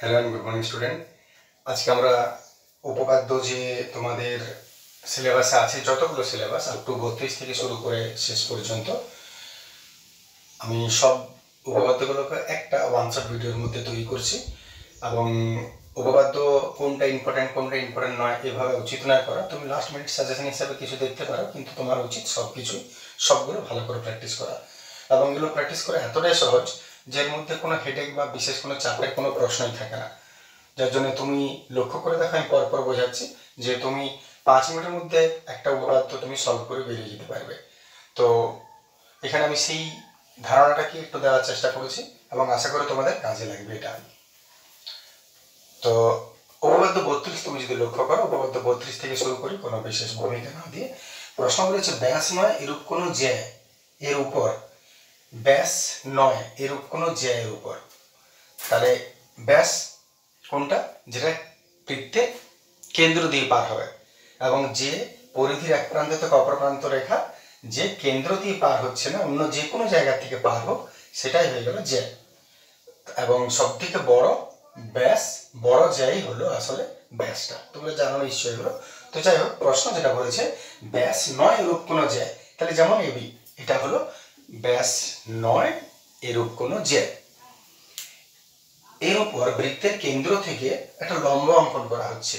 Hello and good morning student. আজকে আমরা উপপাদ্য যে তোমাদের সিলেবাসে আছে, যতগুলো সিলেবাস আপ টু 32 থেকে শুরু করে শেষ পর্যন্ত, আমি সব উপপাদ্যগুলোকে একটা ওয়ান শট ভিডিওর মধ্যে তৈরি করছি। এবং উপপাদ্য কোনটা ইম্পর্টেন্ট নয় এভাবে উচিত নয় করা। তুমি লাস্ট মিনিট সাজেশন হিসাবে কিছু দেখতে পারো, কিন্তু তোমার উচিত সবগুলো ভালো করে প্র্যাকটিস করা। এবং এগুলো প্র্যাকটিস করা এতটাই সহজ যার মধ্যে কোনো হেডেক বা বিশেষ কোনো চাপের কোনো প্রশ্নই থাকে না। যার জন্য তুমি লক্ষ্য করে দেখো, আমি পরপর বোঝাচ্ছি যে তুমি 5 মিনিটের মধ্যে একটা উপপাদ্য তুমি সলভ করে বেরিয়ে যেতে পারবে। তো এখানে আমি সেই ধারণাটাকে একটু দেওয়ার চেষ্টা করেছি এবং আশা করি তোমাদের কাজে লাগবে এটা। তো উপপাদ্য 32 তুমি যদি লক্ষ্য করো, উপপাদ্য 32 থেকে শুরু করি কোনো বিশেষ ভূমিকা না দিয়ে। প্রশ্ন বলেছে ব্যাস নয় এরূপ কোনো জ্যা এর উপর, ব্যাস নয় এরূপ কোনো জ্যা এর উপর। তাহলে ব্যাস কোনটা? যেটা বৃত্তের কেন্দ্র দিয়ে পার হবে, এবং যে পরিধির এক প্রান্ত থেকে অপর প্রান্ত রেখা যে কেন্দ্র দিয়ে পার হচ্ছে না, অন্য যে কোনো জায়গা থেকে পার হোক, সেটাই হয়ে গেল জ্যা। এবং সব থেকে বড় ব্যাস, বড় জ্যাই হলো আসলে ব্যাসটা, তোমরা জানো নিশ্চয়ই হলো। তো যাই হোক, প্রশ্ন যেটা বলেছে ব্যাস নয় এরূপ কোনো জ্যা, তাহলে যেমন এবি, এটা হলো ব্যাস নয় এরূপ কোনো জ্যা। এর উপর বৃত্তের কেন্দ্র থেকে একটা লম্ব অঙ্কন করা হচ্ছে।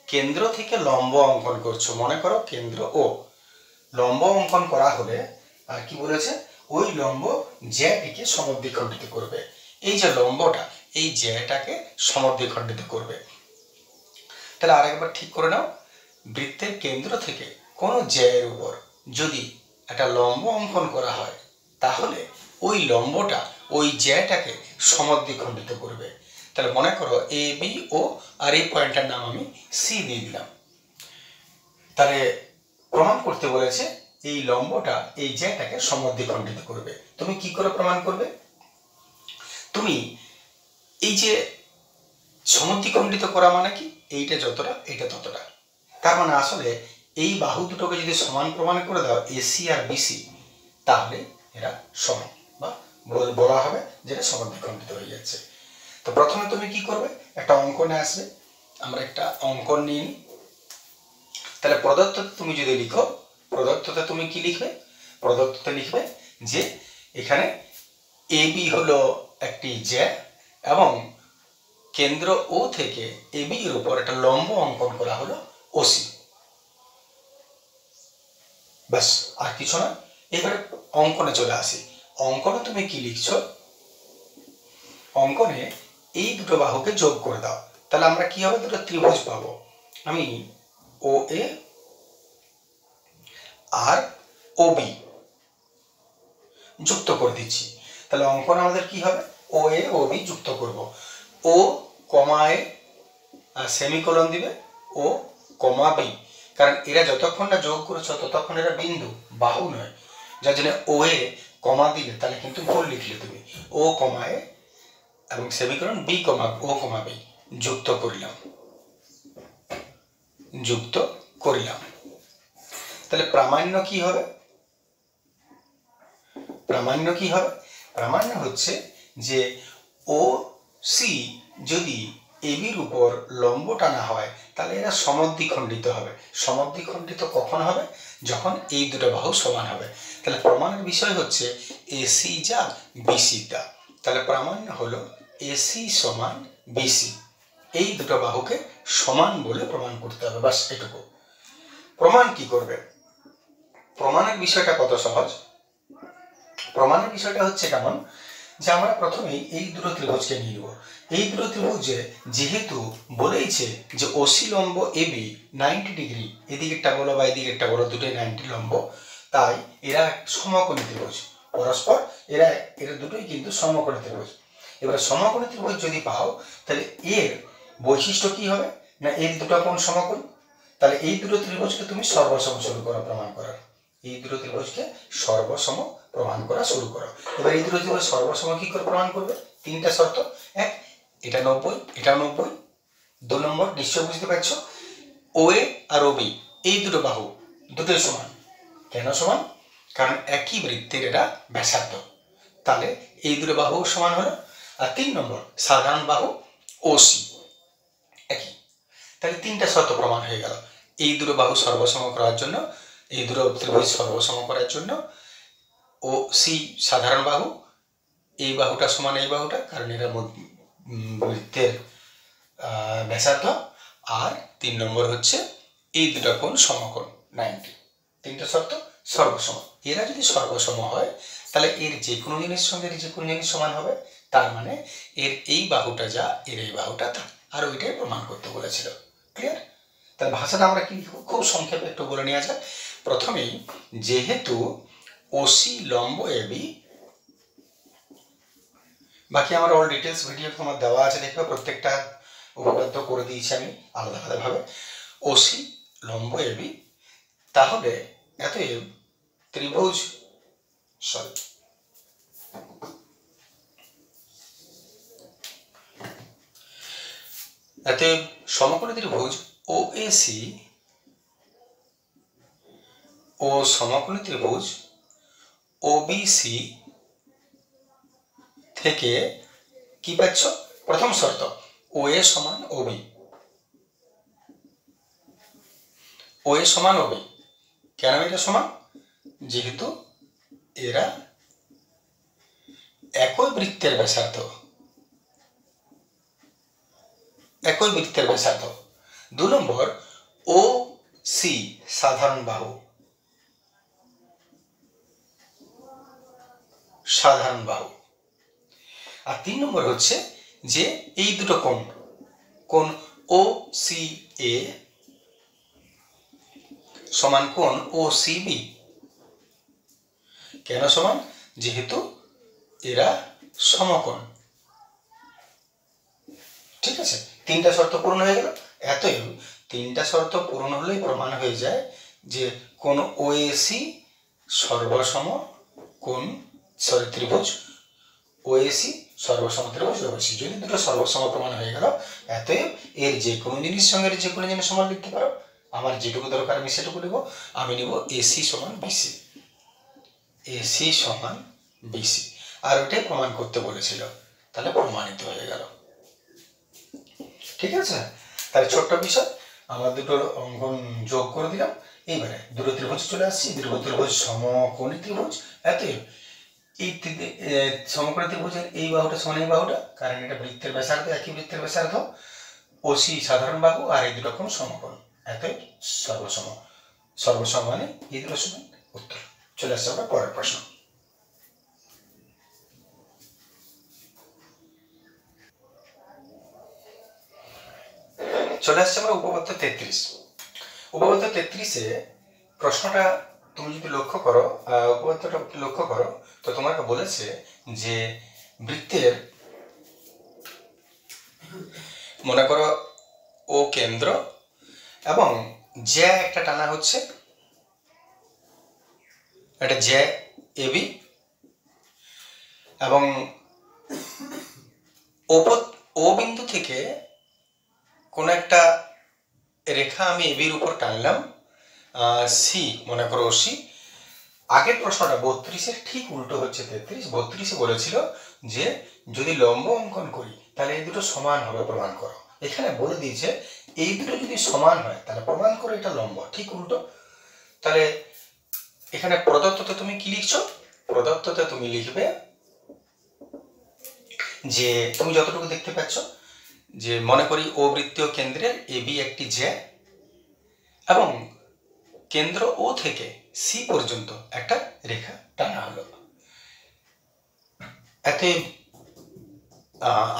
কেন্দ্র থেকে লম্ব অঙ্কন করছো, মনে করো কেন্দ্র ও লম্ব অঙ্কন করা হলে আর কি বলেছে, ওই লম্ব জ্যাটিকে সমদ্বিখণ্ডিত করবে। এই যে লম্বটা, এই জ্যাটাকে সমদ্বিখণ্ডিত করবে। তাহলে আরেকবার ঠিক করে নাও, বৃত্তের কেন্দ্র থেকে কোনো জ্যায়ের উপর যদি একটা লম্ব অঙ্কন করা হয়, তাহলে ওই লম্বটা ওই জ্যাটাকে সমদ্বিখণ্ডিত করবে। তাহলে মনে করো এ বি ও, আর এই পয়েন্টটার নাম আমি সি দিয়ে দিলাম। তাহলে প্রমাণ করতে বলেছে এই লম্বটা এই জ্যাটাকে সমদ্বিখণ্ডিত করবে। তুমি কি করে প্রমাণ করবে? তুমি এই যে সমদ্বিখণ্ডিত করা মানে কি, এইটা যতটা এইটা ততটা, তার মানে আসলে এই বাহু দুটোকে যদি সমান প্রমাণ করে দাও এসি আর বিসি, তাহলে এরা সমান, বা বলা হবে যেটা সমদ্বিখণ্ডিত হয়ে যাচ্ছে। তো প্রথমে তুমি কি করবে, একটা অঙ্কনে আসবে, আমরা একটা অঙ্কন নিয়ে নিই। তাহলে প্রদত্ততে তুমি যদি লিখো, প্রদত্ততে তুমি কি লিখবে? প্রদত্ততে লিখবে যে এখানে এ বি হলো একটি জ্যা, এবং কেন্দ্র ও থেকে এ বি এর উপর একটা লম্ব অঙ্কন করা হলো ওসি। ব্যাস, আর কিছু না। এবারে অঙ্কনে চলে আসি। অঙ্কনে তুমি কি লিখছো? অঙ্কনে এই দুটো বাহুকে যোগ করে দাও, তাহলে আমরা কি হবে, দুটো ত্রিভুজ পাবো। আমি ও এ আর ও বি যুক্ত করে দিচ্ছি। তাহলে অঙ্কন আমাদের কি হবে, ও এ ও বি যুক্ত করব। ও কমা এ সেমিকোলন দিবে, ও কমা বি, কারণ এরা যতক্ষণ না যোগ করেছ ততক্ষণ এরা বিন্দু, বাহু নয়। যার জন্য ও এ কমা দিলে তাহলে কিন্তু ভুল লিখলে তুমি। ও কমা এ এবং সেমিকোলন বি কমা ও কমা বি যুক্ত করিলাম। তাহলে প্রামাণ্য কি হবে? প্রামাণ্য হচ্ছে যে ও সি যদি এবির উপর লম্ব টানা হয়, তাহলে এরা সমদ্বিখণ্ডিত হবে। সমদ্বিখণ্ডিত কখন হবে? যখন এই দুটো বাহু সমান হবে। তাহলে প্রমাণের বিষয় হচ্ছে এসি যা বিসি তা। তাহলে প্রামাণ্য হলো এসি সমান বিসি, এই দুটো বাহুকে সমান বলে প্রমাণ করতে হবে। বাস এটুকু। প্রমাণ কি করবে? প্রমাণের বিষয়টা কত সহজ। প্রমাণের বিষয়টা হচ্ছে কেমন, যে আমরা প্রথমেই এই দুটো ত্রিভুজকে নিয়ে নেব। এই দুটো ত্রিভুজে যেহেতু বলেইছে যে ওসি লম্ব এবি 90 ডিগ্রি, এদিকেরটা বলো বা এদিকেরটা বলো, দুটোই 90 লম্ব, তাই এরা সমকোণী ত্রিভুজ পরস্পর। এরা দুটোই কিন্তু সমকোণী ত্রিভুজ। এবার সমকোণী ত্রিভুজ যদি পাও, তাহলে এর বৈশিষ্ট্য কি হবে না, এর দুটো কোণ সমকোণ। তাহলে এই দুটো ত্রিভুজকে তুমি সর্বসম শুরু করো প্রমাণ করার। এই দুটো ত্রিভুজকে সর্বসম প্রমাণ করা শুরু করো। এবার এই দুটো ত্রিভুজ সর্বসম কি করে প্রমাণ করবে? তিনটা শর্ত। এক, এটা 90, এটাও 90। 2 নম্বর, নিশ্চয় বুঝতে পারছো, ও এ আর ও বি এই দুটো বাহু দুটোই সমান। কেন সমান? কারণ একই বৃত্তের এরা ব্যাসার্ধ, তাহলে এই দুটো বাহু সমান হলো। আর 3 নম্বর, সাধারণ বাহু ওসি একই। তাহলে তিনটা শর্ত প্রমাণ হয়ে গেল। এই দুটো বাহু সর্বসম করার জন্য, এই দুটো ত্রিভুজ সর্বসম করার জন্য ও সি সাধারণ বাহু, এই বাহুটা সমান এই বাহুটা, কারণ এরা বৃত্তের ব্যাসার্ধ। আর 3 নম্বর হচ্ছে এই দুটো কোণ সমকোণ 90। তিনটা শর্ত সর্বসম। এরা যদি সর্বসম হয় তাহলে এর যে কোনো জিনিস সঙ্গে যে কোনো জিনিস সমান হবে, তার মানে এর এই বাহুটা যা, এর এই বাহুটা তা। আর ওইটাই প্রমাণ করতে বলেছিল। ক্লিয়ার? তার ভাষাটা আমরা কি খুব সংক্ষেপে একটু বলে নেওয়া যাক। প্রথমেই যেহেতু ওসি লম্ব এবি, বাকি আমার অল ডিটেলস ভিডিও তোমার দেওয়া আছে, দেখবে প্রত্যেকটা উপপাদ্য করে দিয়েছি আমি আলাদা আলাদাভাবে। ওসি লম্ব এবি, তাহলে অতএব ত্রিভুজ অতএব সমকোণী ত্রিভুজ ওএসি ও সমকোণী ত্রিভুজ ওবিসি থেকে কি পাচ্ছ? প্রথম শর্ত ও এ সমান ওবি, ও এ সমান ওবি। কেন এটা সমান? যেহেতু এরা একই বৃত্তের ব্যাসার্ধ, একই বৃত্তের ব্যাসার্ধ। 2 নম্বর ও সি সাধারণ বাহু, সাধারণ বাহু। আর 3 নম্বর হচ্ছে যে এই দুটো কোণ, কোণ ও সি এ সমান কোণ ও সি বি। কেন সমান? যেহেতু এরা সমকোণ। ঠিক আছে, তিনটা শর্ত পূরণ হয়ে গেল। এতই তিনটা শর্ত পূরণ হলেই প্রমাণ হয়ে যায় যে কোন ওএসি সর্বসম কোন ত্রিভুজ ওএসি সর্বসম ত্রিভুজ ওএসি। যদি দুটো সর্বসম প্রমাণ হয়ে গেল, এতএব এর যে কোনো জিনিস সঙ্গে যে কোনো জিনিস সমান লিখতে পারো। আমার যেটুকু দরকার আমি সেটুকু নেব। আমি নেব এসি সমান বিসি, এসি সমান বিসি। আর ওটাই প্রমাণ করতে বলেছিল, তাহলে প্রমাণিত হয়ে গেল। ঠিক আছে, তাহলে ছোট্ট বিষয় আমরা দুটো অঙ্কন যোগ করে দিলাম। এইবারে দুটো ত্রিভুজ চলে আসছি, দুটো ত্রিভুজ সমকোণী ত্রিভুজ। এতএব এই সমকোণী ত্রিভুজের এই বাহুটা সমান এই বাহুটা, কারণ এটা বৃত্তের ব্যাসার্ধ, একই বৃত্তের ব্যাসার্ধ। ওসি সাধারণ বাহু, আর এই দুটো কোণ সমকোণ, এতএব সর্বসম। সর্বসম মানে এই দুটো সমান। উত্তর। চলে আসছে আমরা পরের প্রশ্ন। চলে আসছে আমরা উপপাদ্য 33। উপপাদ্য 33-এ প্রশ্নটা তুমি যদি লক্ষ্য করো, উপপাদ্যটা লক্ষ্য করো, তো তোমাকে বলেছে যে বৃত্তের মনে করো ও কেন্দ্র এবং জ্যা একটা টানা হচ্ছে, এটা জ্যা এবি, এবং ও বিন্দু থেকে কোন একটা রেখা আমি এবির উপর টানলাম, সি মনে করো সি। আগের প্রশ্নটা 32-এর ঠিক উল্টো হচ্ছে 33। 32-এ বলেছিল যে যদি লম্ব অঙ্কন করি তাহলে এই দুটো সমান হবে, প্রমাণ করো। এখানে বলে দিয়েছে এই দুটো যদি সমান হয় তাহলে প্রমাণ করো এটা লম্ব। ঠিক উল্টো। তাহলে এখানে প্রদত্ততে তুমি কি লিখছো? প্রদত্ততে তুমি লিখবে যে তুমি যতটুকু দেখতে পাচ্ছ, যে মনে করি ও বৃত্তীয় কেন্দ্রের এবি একটি জ্যা, এবং কেন্দ্র ও থেকে সি পর্যন্ত একটা রেখা টানা হলো। এতে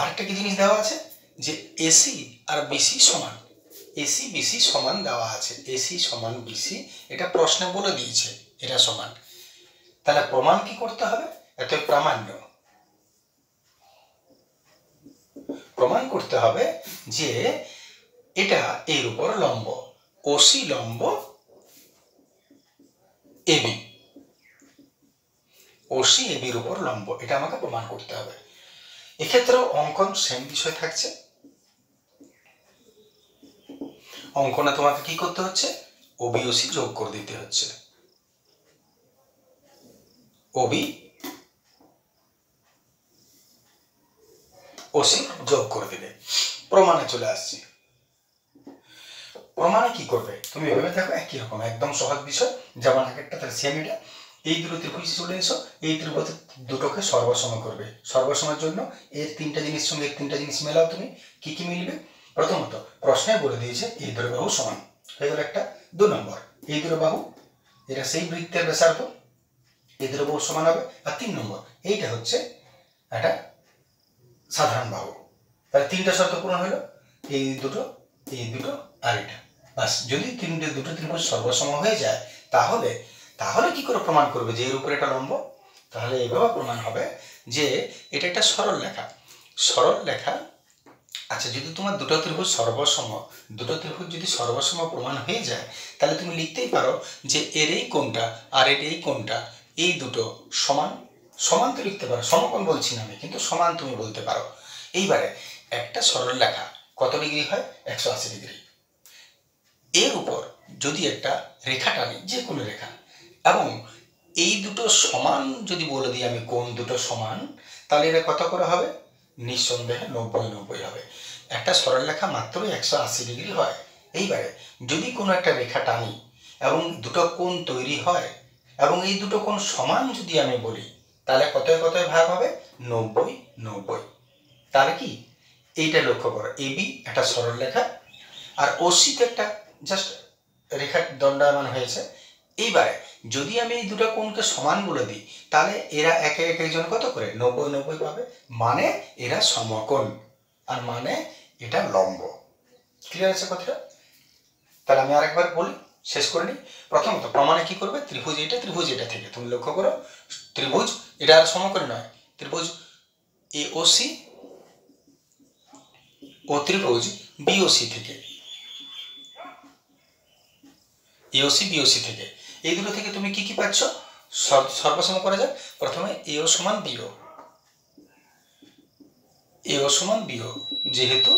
আরেকটা কি জিনিস দেওয়া আছে যে এসি আর বিসি সমান, এসি বিসি সমান দেওয়া আছে, এসি সমান বিসি, এটা প্রশ্নে বলে দিয়েছে এটা সমান। তাহলে প্রমাণ কি করতে হবে? এত প্রামাণ্য প্রমাণ করতে হবে যে এটা এর উপর লম্ব, ওসি লম্ব এবি, ওসি এবির উপর লম্ব, এটা আমাকে প্রমাণ করতে হবে। এক্ষেত্রেও অঙ্কন সেম বিষয় থাকছে। অঙ্কনে তোমাকে কি করতে হচ্ছে? ওবি ওসি যোগ করে দিতে হচ্ছে, ওবি ওসি যোগ করে দিলে। প্রমাণে চলে আসছি। প্রমাণে কি করবে তুমি ভেবে থাকো, একই রকম একদম সহজ বিষয়, যেমন আগেরটা তার সেম। এটা এই দুটো ত্রিভুজ চলে এসো, এই ত্রিভুজ দুটোকে সর্বসম করবে। সর্বসমের জন্য এর তিনটা জিনিস সঙ্গে এর তিনটা জিনিস মেলাও তুমি, কি কি মিলবে? প্রথমত প্রশ্নে বলে দিয়েছে এই দুটো বাহু সমান, হয়ে গেল একটা। 2 নম্বর, এই দুটো বাহু এটা সেই বৃত্তের ব্যাসার্ধ, এই দুটো বাহু সমান হবে। আর 3 নম্বর, এইটা হচ্ছে একটা সাধারণ বাহু। তাহলে তিনটা শর্ত পূরণ হলো, এই দুটো আর এটা। বাস, যদি দুটো ত্রিভুজ সর্বসম হয়ে যায় তাহলে তাহলে কি করে প্রমাণ করবে যে এর উপরে একটা লম্ব? তাহলে এইভাবে প্রমাণ হবে যে এটা একটা সরল রেখা। সরল রেখা, আচ্ছা যদি তোমার দুটো ত্রিভুজ সর্বসম, দুটো ত্রিভুজ যদি সর্বসম প্রমাণ হয়ে যায় তাহলে তুমি লিখতেই পারো যে এর এই কোণটা আর এর এই কোণটা, এই দুটো সমান। সমান তো লিখতে পারো, সমকোণ বলছি না আমি, কিন্তু সমান তুমি বলতে পারো। এইবারে একটা সরল রেখা কত ডিগ্রি হয়? 180 ডিগ্রি। এর উপর যদি একটা রেখা টানি, যে কোনো রেখা, এবং এই দুটো সমান যদি বলে দিই আমি কোণ দুটো সমান, তাহলে এটা কত করে হবে? নিঃসন্দেহে 90-90 হবে। একটা সরল রেখা মাত্রই 180 ডিগ্রি হয়। এইবারে যদি কোনো একটা রেখা টানি এবং দুটো কোণ তৈরি হয় এবং এই দুটো কোণ সমান যদি আমি বলি, তাহলে কত ভাগ হবে? 90-90। তাহলে কি এইটা লক্ষ্য করো, এবি একটা সরল রেখা আর ওসিতে একটা জাস্ট রেখা দণ্ডায়মান হয়েছে। এইবারে যদি আমি এই দুটো কোণকে সমান বলে দিই তাহলে এরা একে একজন কত করে? 90-90 পাবে। মানে এরা সমকোণ, আর মানে এটা লম্ব। ক্লিয়ার আছে কথাটা? তাহলে আমি আরেকবার বলি, শেষ করে নিই। প্রথমত প্রমাণে কি করবে? ত্রিভুজ এটা থেকে তুমি লক্ষ্য করো, ত্রিভুজ এটা আর সমকোণ নয়, ত্রিভুজ এওসি ও ত্রিভুজ বিওসি থেকে, এওসি বিওসি থেকে, এই দুটো থেকে তুমি কি কি পাচ্ছ? সর্বসম করা যাক। প্রথমে এও সমান বিও, এও সমান বিও, যেহেতু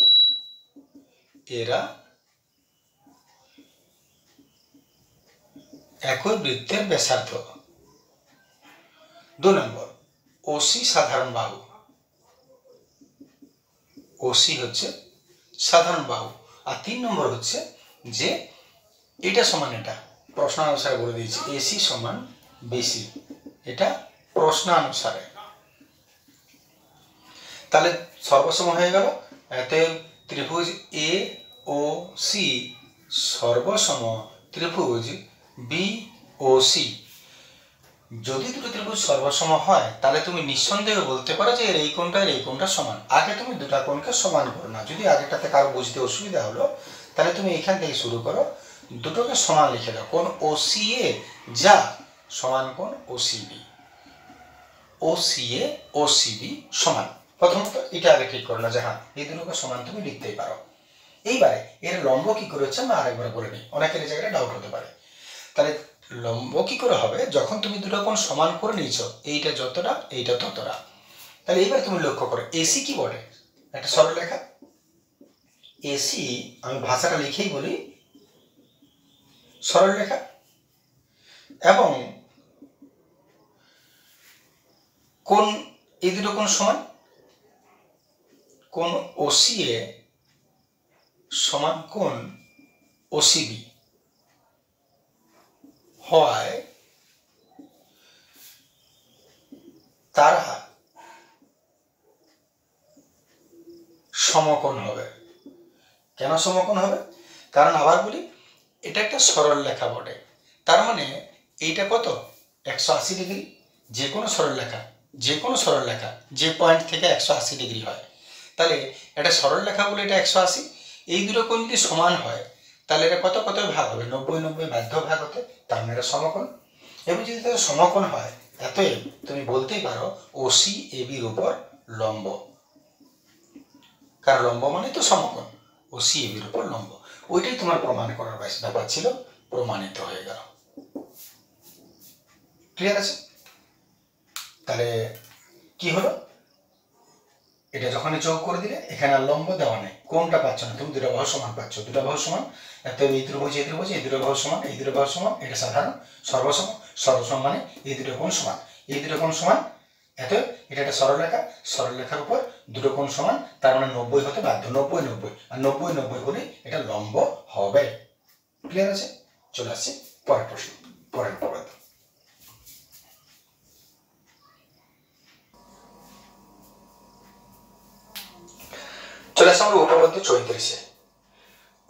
এরা একই বৃত্তের ব্যাসার্ধ। 2 নম্বর, ওসি সাধারণ বাহু, ওসি হচ্ছে সাধারণ বাহু। আর 3 নম্বর হচ্ছে যে এটা সমান এটা, প্রশ্নানুসারে বলে দিয়েছি, এসি সমান বিসি, এটা প্রশ্নানুসারে। তাহলে সর্বসম হয়ে গেল। অতএব ত্রিভুজ এ ও সি সর্বসম ত্রিভুজ বি ও সি। যদি দুটো ত্রিভুজ সর্বসম হয় তাহলে তুমি নিঃসন্দেহে বলতে পারো যে এর এই কোণটা এর এই কোণটা সমান। আগে তুমি দুটা কোণকে সমান করো না। যদি আগেটাতে কারো বুঝতে অসুবিধা হলো তাহলে তুমি এখান থেকে শুরু করো, দুটোকে সমান লিখে দাও। কোণ ওসি এ যা সমান কোণ ওসিবি, ওসি এ ওসিবি সমান। প্রথমত এটা আগে ঠিক করো না যে হ্যাঁ এই দুটোকে সমান তুমি লিখতেই পারো। এইবারে এর লম্ব কি করে হচ্ছে আমরা আরেকবার বলে নিই, অনেকের এই জায়গাটা ডাউট হতে পারে। তাহলে লম্ব কি করে হবে? যখন তুমি দুটো কোণ সমান করে নিয়েছো, এইটা যতটা এইটা ততটা, তাহলে এইবার তুমি লক্ষ্য করো এসি কি বটে? একটা সরলরেখা। এসি আমি ভাষাটা লিখেই বলি, সরলরেখা। এবং কোণ এই দুটো কোণ সমান, কোণ ওসি এ সমান কোণ ওসিবি হয় তারা সমকোণ হবে। কেন সমকোণ হবে? কারণ আবার বলি, এটা একটা সরল রেখা বটে, তার মানে এইটা কত? 180 ডিগ্রি। যে কোনো সরল রেখা, যে কোনো সরল রেখা যে পয়েন্ট থেকে 180 ডিগ্রি হয়, তাহলে এটা সরল রেখা বলে এটা 180। এই দুটো কোণ যদি সমান হয় তাহলে এটা কত ভাগ হবে? 90-90 বাধ্য ভাগ হতে, তার মানে এটা সমকোণ। এবং যদি তাদের সমকোণ হয় অতএব তুমি বলতেই পারো ওসি এবির উপর লম্ব, কারণ লম্ব মানে তো সমকোণ, ওসি এবির উপর লম্ব। ওইটাই তোমার প্রমাণ করার ব্যাপার ছিল, প্রমাণিত হয়ে গেল। ক্লিয়ার আছে? তাহলে কি হলো? এটা যখন যোগ করে দিলে এখানে আর লম্ব দেওয়া নেই, কোনটা পাচ্ছ না তুমি, দুটো বাহু সমান পাচ্ছ। দুটো বাহু সমান, অতএব এই ত্রিভুজ এই ত্রিভুজ, এই দুটো বাহু সমান, এই দুটো বাহু সমান, এটা সাধারণ সর্বসম। সর্বসম মানে এই দুটো কোণ সমান, এই দুটো কোণ সমান, অতএব এটা একটা সরলরেখা। সরলরেখার উপর দুটো কোণ সমান, তার মানে 90 হতে বাধ্য, 90 90, আর 90 90 হলে এটা লম্ব হবে। ক্লিয়ার আছে? চলে আসছি পরের প্রশ্ন, পরের উপপাদ্য। চলে আসছে আমরা উপপাদ্য 34-এ।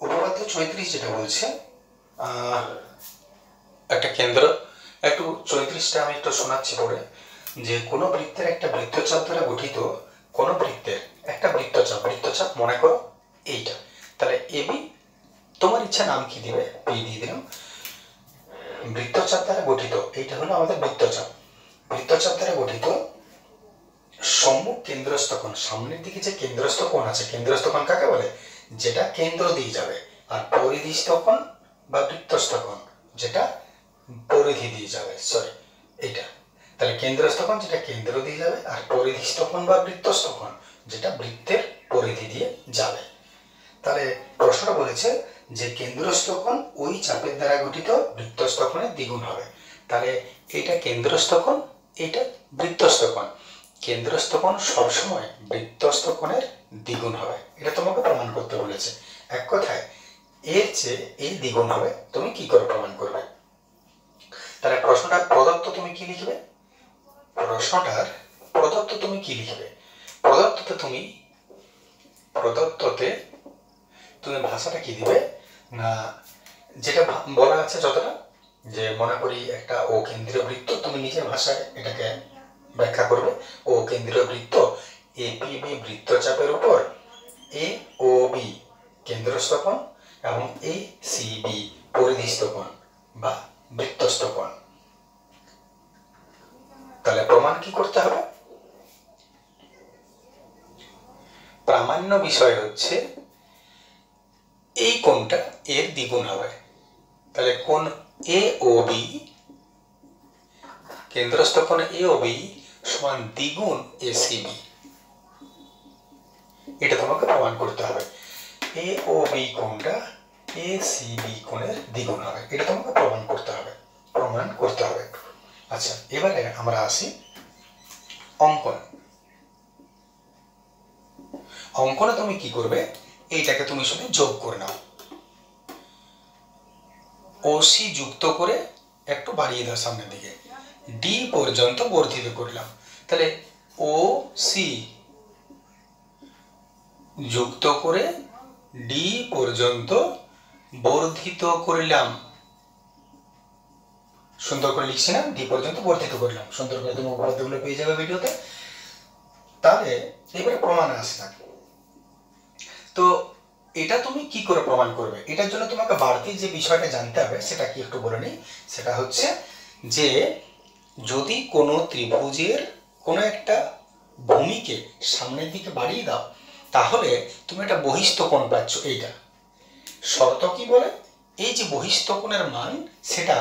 উপপাদ্য 34 যেটা বলছে, একটা কেন্দ্র, একটু 34টা আমি একটু শোনাচ্ছি পড়ে, যে কোনো বৃত্তের একটা বৃত্তচাপ দ্বারা গঠিত, কোনো বৃত্তের একটা বৃত্তচাপ, বৃত্তচাপ মনে করো এইটা, তাহলে এবি, তোমার ইচ্ছা নাম কি দিবে, পি দিয়ে দিলাম। বৃত্তচাপ দ্বারা গঠিত, এইটা হলো আমাদের বৃত্তচাপ, বৃত্তচাপ দ্বারা গঠিত সম্মুখ কেন্দ্রস্থ কোণ, সামনের দিকে যে কেন্দ্রস্থ কোণ আছে, কেন্দ্রস্থ কোণ কাকে বলে, যেটা কেন্দ্র দিয়ে যাবে, আর পরিধিস্থ কোণ বা বৃত্তস্থ কোণ যেটা পরিধি দিয়ে যাবে, সরি এইটা। তাহলে কেন্দ্রস্থ কোণ যেটা কেন্দ্র দিয়ে যাবে, আর পরিধিস্থ কোণ বা বৃত্তস্থ কোণ যেটা বৃত্তের পরিধি দিয়ে যাবে। তাহলে প্রশ্নটা বলেছে যে কেন্দ্রস্থ কোণ ওই চাপের দ্বারা গঠিত বৃত্তস্থ কোণের দ্বিগুণ হবে। তাহলে এটা কেন্দ্রস্থ কোণ, এটা বৃত্তস্থ কোণ, কেন্দ্রস্থ কোণ সবসময় বৃত্তস্থ কোণের দ্বিগুণ হবে, এটা তোমাকে প্রমাণ করতে বলেছে। এক কথায় এর চেয়ে এই দ্বিগুণ হবে, তুমি কি করে প্রমাণ করবে? তাহলে প্রশ্নটা প্রদত্ত, তুমি কি লিখবে? প্রশ্নটার প্রদত্ত তুমি কি লিখবে? প্রদত্ততে তুমি ভাষাটা কি দিবে না, যেটা বলা আছে যতটা, যে মনে করি একটা ও কেন্দ্রীয় বৃত্ত, তুমি নিজের ভাষায় এটাকে ব্যাখ্যা করবে। ও কেন্দ্রীয় বৃত্ত, এপিবি বৃত্তচাপের উপর এ ও বি কেন্দ্রস্থ কোণ এবং এ সি বি পরিধিস্থ কোণ বা বৃত্তস্থ কোণ। তাহলে প্রমাণ কি করতে হবে? প্রামাণ্য বিষয় হচ্ছে এই কোণটা এর দ্বিগুণ হবে। তাহলে কোণ এ ও বি, কেন্দ্রস্থ কোণ এ ও বি সমান দ্বিগুণ এ সি বি, এটা তোমাকে প্রমাণ করতে হবে। এ ও বি কোণটা এ সি বি কোণের দ্বিগুণ হবে, এটা তোমাকে প্রমাণ করতে হবে। আচ্ছা, এবারে আমরা আসি অঙ্কন। অঙ্কনে তুমি কি করবে, এইটাকে তুমি শুধু যোগ করে নাও, ওসি যুক্ত করে একটু বাড়িয়ে দাও সামনের দিকে, ডি পর্যন্ত বর্ধিত করলাম। তাহলে ও সি যুক্ত করে ডি পর্যন্ত বর্ধিত করলাম, সুন্দর করে লিখছি না, ডি পর্যন্ত বর্ধিত করলাম, সুন্দর করে তুমি উপপাদ্যগুলো পেয়ে যাবে ভিডিওতে। তাহলে এবারে প্রমাণ আসে, তো এটা তুমি কি করে প্রমাণ করবে? এটার জন্য তোমাকে বাড়তি যে বিষয়টা জানতে হবে সেটা কি একটু বলে নিই। সেটা হচ্ছে যে যদি কোনো ত্রিভুজের কোনো একটা ভূমিকে সামনের দিকে বাড়িয়ে দাও, তাহলে তুমি একটা বহিস্থ কোণ পাচ্ছ। এইটা শর্ত কি বলে, এই যে বহিস্থ কোণের মান সেটা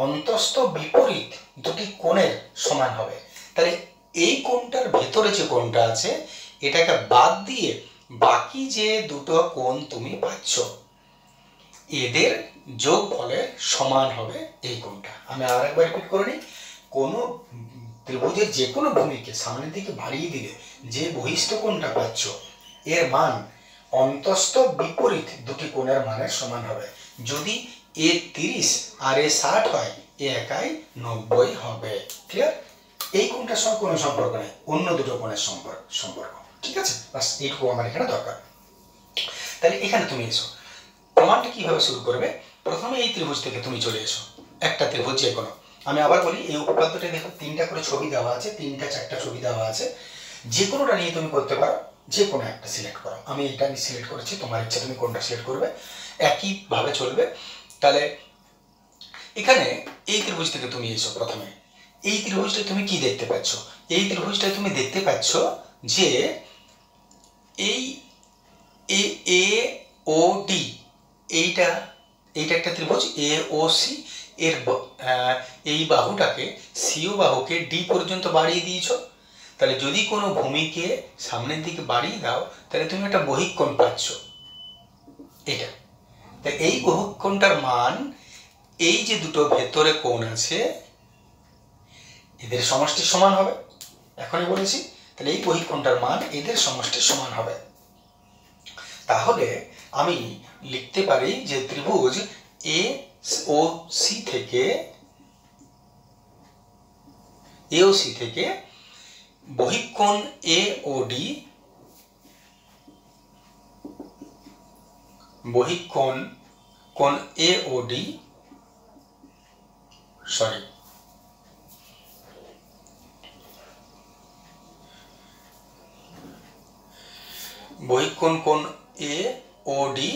অন্তস্থ বিপরীত দুটি কোণের সমান হবে। তাহলে এই কোণটার ভেতরে যে কোণটা আছে এটাকে বাদ দিয়ে বাকি যে দুটো কোণ তুমি পাচ্ছ এদের যোগফলের সমান হবে এই কোণটা। আমি আরেকবার রিপিট করে নিই, কোনো ত্রিভুজের যে কোনো ভূমিকে সামনের দিকে বাড়িয়ে দিলে যে বহিস্থ কোণটা পাচ্ছ এর মান অন্তস্থ বিপরীত দুটি কোণের মানের সমান হবে। যদি এ 30 আর এ 60 হয়, এ একাই 90 হবে। ক্লিয়ার? এই কোণটার সঙ্গে কোনো সম্পর্ক নেই, অন্য দুটো কোণের সম্পর্ক। ঠিক আছে, বাস এইটুকু আমার এখানে দরকার। তাহলে এখানে তুমি এসো, প্রমাণটা কিভাবে শুরু করবে? প্রথমে এই ত্রিভুজ থেকে তুমি চলে এসো, একটা ত্রিভুজ যে কোনো। আমি আবার বলি, এই উপপাদ্যটা দেখো 3টা করে ছবি দেওয়া আছে, 3টা 4টা ছবি দেওয়া আছে, যে কোনোটা নিয়ে তুমি করতে পারো, যে কোনো একটা সিলেক্ট করো। আমি এটা সিলেক্ট করেছি, তোমার ইচ্ছা তুমি কোনটা সিলেক্ট করবে, একইভাবে চলবে। তাহলে এখানে এই ত্রিভুজ থেকে তুমি এসো, প্রথমে এই ত্রিভুজটা তুমি কি দেখতে পাচ্ছ? এই ত্রিভুজটা তুমি দেখতে পাচ্ছ যে এই এ ও ডি, এইটা একটা ত্রিভুজ এ ও সি, এর এই বাহুটাকে সিও বাহুকে ডি পর্যন্ত বাড়িয়ে দিয়েছো। তাহলে যদি কোনো ভূমিকে সামনের দিকে বাড়িয়ে দাও তাহলে তুমি একটা বহিঃকোণ পাচ্ছ, এটা। তাই এই বহিঃকোণটার মান, এই যে দুটো ভেতরে কোণ আছে এদের সমষ্টির সমান হবে, এখনই বলেছি। তাহলে এই বহিঃকোণটার মান এদের সমষ্টির সমান হবে। তাহলে আমি লিখতে পারি যে ত্রিভুজ এ ও সি থেকে বহিঃকোণ এ ও ডি, বহিঃকোণ এ ও ডি বহিঃকোণ এ ও ডি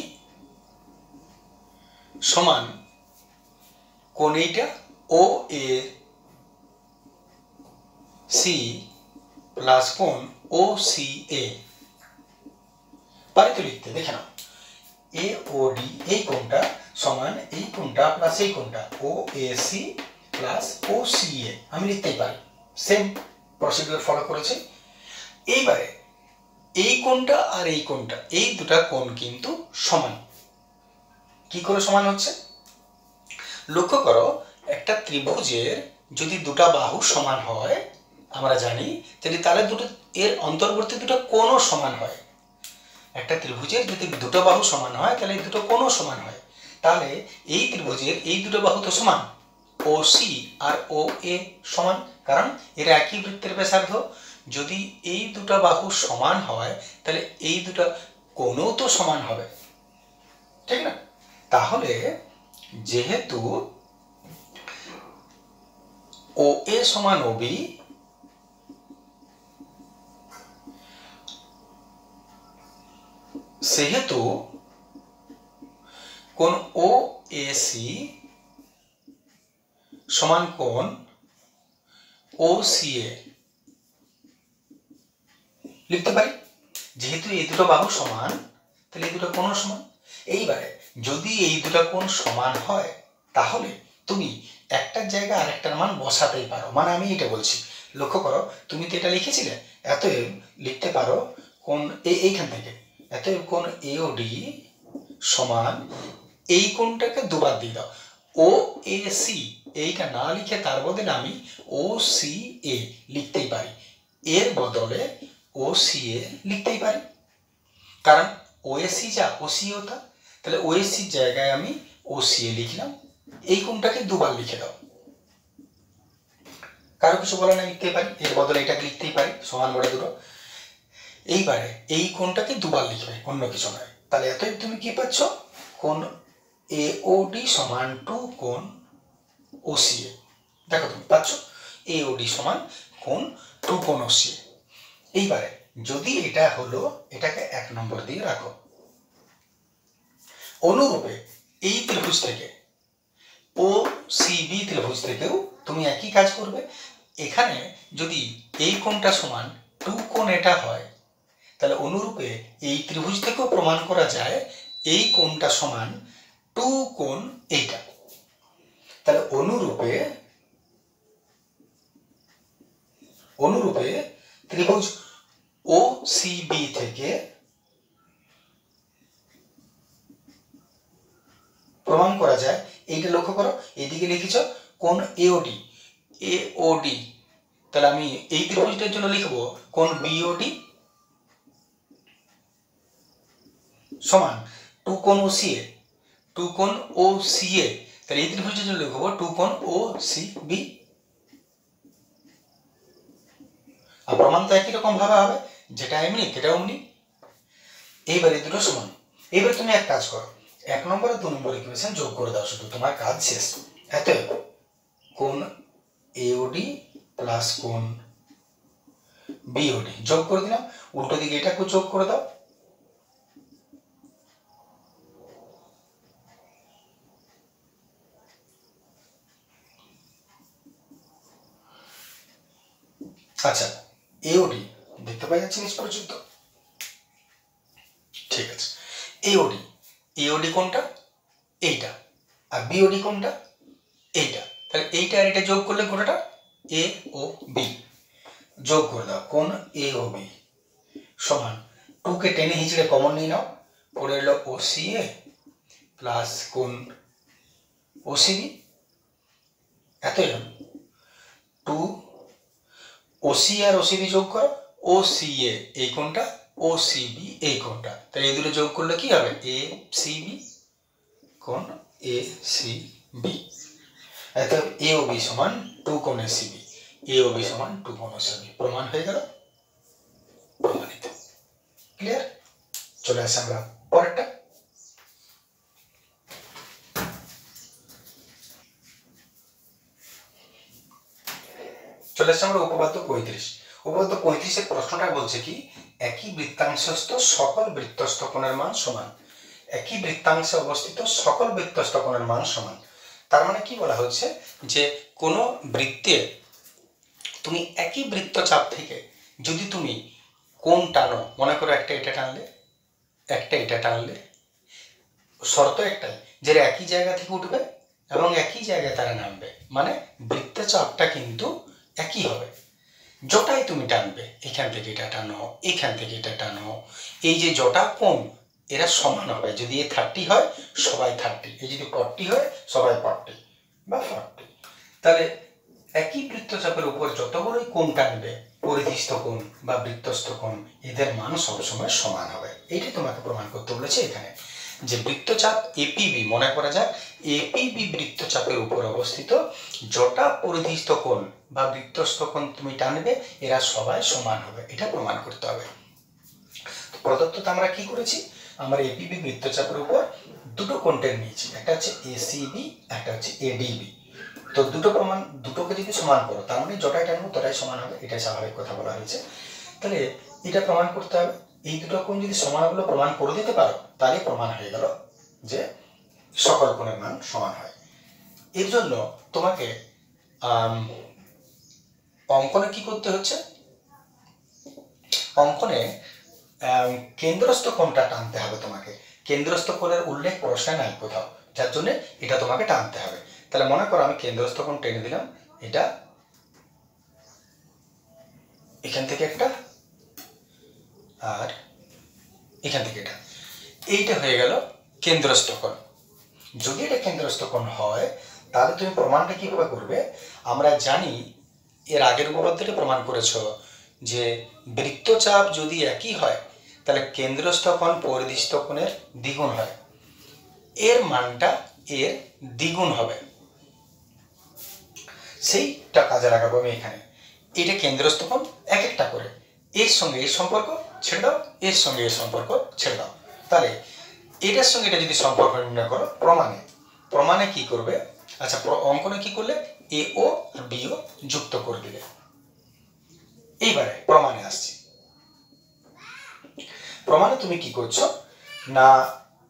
সমান কোণ এইটা ও এ সি প্লাস কোণ ও সি এ। পারি তো লিখতে, দেখে নাও, এ ও ডি এই কোণটা সমান এই কোণটা প্লাস এই কোণটা O A C plus O C A, আমি লিখতেই পারি, সেম প্রসিডিউর ফলো করেছি। এইবারে এই কোণটা আর এই কোণটা, এই দুটা কোণ কিন্তু সমান। কি করে সমান হচ্ছে? লক্ষ্য করো, একটা ত্রিভুজের যদি দুটা বাহু সমান হয়, আমরা জানি তাহলে দুটো এর অন্তর্বর্তী দুটো কোণও সমান হয়। একটা ত্রিভুজের যদি দুটো বাহু সমান হয় তাহলে দুটো কোণও সমান হয়। তাহলে এই ত্রিভুজের এই দুটো বাহু তো সমান, ও সি আর ও এ সমান, কারণ এরা একই বৃত্তের ব্যাসার্ধ। যদি এই দুটো বাহু সমান হয় তাহলে এই দুটো কোণও তো সমান হবে, ঠিক না? তাহলে যেহেতু ও এ সমান ও বি, সেহেতু কোণ ও এ সি সমান কোণ ও সি এ লিখতে পারি। যেহেতু এই দুটো বাহু সমান তাহলে এই দুটো কোণও সমান। এইবারে যদি এই দুটো কোণ সমান হয় তাহলে তুমি একটার জায়গায় আরেকটার মান বসাতেই পারো, মানে আমি এটা বলছি, লক্ষ্য করো, তুমি তো এটা লিখেছিলে, এতএব লিখতে পারো কোণ এইখান থেকে, এতএব কোণ এ ও ডি সমান, এই কোণটাকে দুবার দিয়ে দাও, ও এ সি, এইটা না লিখে তার বদলে আমি ও সি এ লিখতেই পারি, এর বদলে ও সি এ লিখতেই পারি, কারণ ও এ সি যা ও সি ও তা। তাহলে ও এ সির জায়গায় আমি ও সি এ লিখলাম, এই কোণটাকে দুবার লিখে দাও, কারো কিছু বলে না, লিখতেই পারি, এর বদলে এটাকে লিখতেই পারি, সমান বড় দুটো। এইবারে এই কোণটাকে দুবার লিখবে, অন্য কিছু নয়। তাহলে এতই তুমি কি পাচ্ছ? কোণ এ ও ডি সমান টু কোণ ও সি এ। দেখো তুমি পাচ্ছ এ ও ডি সমান কোণ টু কোণ ও সি এ। এইবারে যদি এটা হলো, এটাকে 1 নম্বর দিয়ে রাখো। অনুরূপে এই ত্রিভুজ থেকে ও সি বি ত্রিভুজ থেকেও তুমি একই কাজ করবে। এখানে যদি এই কোণটা সমান টু কোণ এটা হয়, তাহলে অনুরূপে এই ত্রিভুজ থেকেও প্রমাণ করা যায় এই কোণটা সমান টু কোণ এইটা। তাহলে অনুরূপে ত্রিভুজ ও সি বি থেকে প্রমাণ করা যায়, এইটা লক্ষ্য করো, এদিকে লিখেছ কোণ এওডি, এওডি, তাহলে আমি এই ত্রিভুজটার জন্য লিখব কোণ বিওডি সমান টু কোণ ও সি এ, টু কোণ ও সি এ, তাহলে এই ত্রিভুজটার জন্য লিখব টু কোণ ও সি বি। আর প্রমাণ তো একই রকম ভাবে হবে, যেটা এমনি সেটা অমনি। এইবারে দুটো সমান। এবারে তুমি এক কাজ করো, 1 নম্বর আর 2 নম্বর ইকুয়েশন যোগ করে দাও, শুধু তোমার কাজ শেষ। অতএব কোণ এওডি প্লাস কোণ বিওডি যোগ করে দিলাম, উল্টো দিকে এটাকে যোগ করে দাও, আচ্ছা এওডি দেখতে পাওয়া যাচ্ছে নিচ পর্যন্ত, ঠিক আছে। এওডি, এওডি কোনটা? এইটা, আর বিওডি কোনটা? এইটা। তাহলে এইটা আর এটা যোগ করলে কোনটা? এ ও বি যোগ করে দাও, কোণ এ ও বি সমান 2 কে টেনে হিঁচড়ে কমন নিয়ে নাও, পড়ে এলো ও সি এ প্লাস কোণ ও সি বি, এত এলাম 2 ও সি আর ও সি বি যোগ করো, ও সি এ এই কোণটা, ও সি বি এই কোণটা, তাহলে এই দুটো যোগ করলে কি হবে? এ সি বি, কোণ এ সি বি। অর্থাৎ এ ও বি সমান 2 কোণ এ সি বি, এ ও বি সমান 2 কোণ এ সি বি। প্রমাণ হয়ে গেল, প্রমাণিত। ক্লিয়ার? চলে আসে আমরা পরেরটা। চলে আসছে আমরা উপপাদ্য 35। উপপাদ্য 35 এর প্রশ্নটা বলছে কি, একই বৃত্তাংশস্থ সকল বৃত্তস্থ কোণের মান সমান। একই বৃত্তাংশে অবস্থিত সকল বৃত্তস্থ কোণের মান সমান। তার মানে কি বলা হচ্ছে, যে কোনো বৃত্তে তুমি একই বৃত্তচাপ থেকে যদি তুমি কোণ টানো, মনে করো একটা এটা টানলে, একটা এটা টানলে, শর্ত একটাই যে একই জায়গা থেকে উঠবে এবং একই জায়গায় তারা নামবে, মানে বৃত্তচাপটা কিন্তু একই হবে। যটাই তুমি টানবে, এখান থেকে এটা টানো, এখান থেকে এটা টানো, এই যে যটা কোণ এরা সমান হবে। যদি এ 30 হয় সবাই 30, এই যদি 40 হয় সবাই 40 বা 40। তাহলে একই বৃত্তচাপের উপর যতগুলোই কোণ টানবে, পরিধিস্থ কোণ বা বৃত্তস্থ কোণ, এদের মান সবসময় সমান হবে। এইটাই তোমাকে প্রমাণ করতে বলেছে এখানে, যে বৃত্তচাপ এপিবি, মনে করা যাক এপিবি বৃত্তচাপের উপর অবস্থিত যটা পরিধিস্থ কোণ বা বৃত্তস্থ কোণ তুমি টানবে এরা সবাই সমান হবে, এটা প্রমাণ করতে হবে। প্রদত্তটা আমরা কি করেছি, আমরা এপিবি বৃত্তচাপের উপর দুটো কোণ টেনে নিয়েছি, একটা হচ্ছে এসিবি, একটা হচ্ছে এডিবি। তো দুটোকে যদি সমান করো, তার মানে যটাই টানবো তটাই সমান হবে, এটাই স্বাভাবিক কথা বলা হয়েছে। তাহলে এটা প্রমাণ করতে হবে, এই দুটো কোণ যদি সমানগুলো প্রমাণ করে দিতে পারো তাহলে প্রমাণ হয়ে গেল যে সকল কোণের মান সমান হয়। এর জন্য তোমাকে অঙ্কনে কি করতে হচ্ছে, অঙ্কনে কেন্দ্রস্থ কোণটা টানতে হবে তোমাকে। কেন্দ্রস্থ কোণের উল্লেখ প্রশ্নে নাই কোথাও, যার জন্য এটা তোমাকে টানতে হবে। তাহলে মনে করো আমি কেন্দ্রস্থ কোণ টেনে দিলাম, এটা এখান থেকে একটা আর এখান থেকে এটা, এইটা হয়ে গেল কেন্দ্রস্থ কোণ। যদি এটা কেন্দ্রস্থ কোণ হয় তাহলে তুমি প্রমাণটা কিভাবে করবে, আমরা জানি এর আগের উপপাদ্যটা প্রমাণ করেছো যে বৃত্তচাপ যদি একই হয় তাহলে কেন্দ্রস্থ কোণ পরিধিস্থ কোণের দ্বিগুণ হয়, এর মানটা এর দ্বিগুণ হবে। সেইটা কাজে লাগাবো আমি এখানে। এটা কেন্দ্রস্থ কোণ এক একটা করে, এর সঙ্গে এর সম্পর্ক ছেড়ে দাও, এর সঙ্গে এর সম্পর্ক ছেড়ে দাও। তাহলে এটার সঙ্গে এটা যদি সম্পর্ক নির্ণয় করো প্রমাণে, প্রমাণে কি করবে, আচ্ছা অঙ্কনে কি করলে এ ও আর বি ও যুক্ত করে দিলে। এইবারে প্রমাণে আসছে। প্রমাণে তুমি কি করছো না,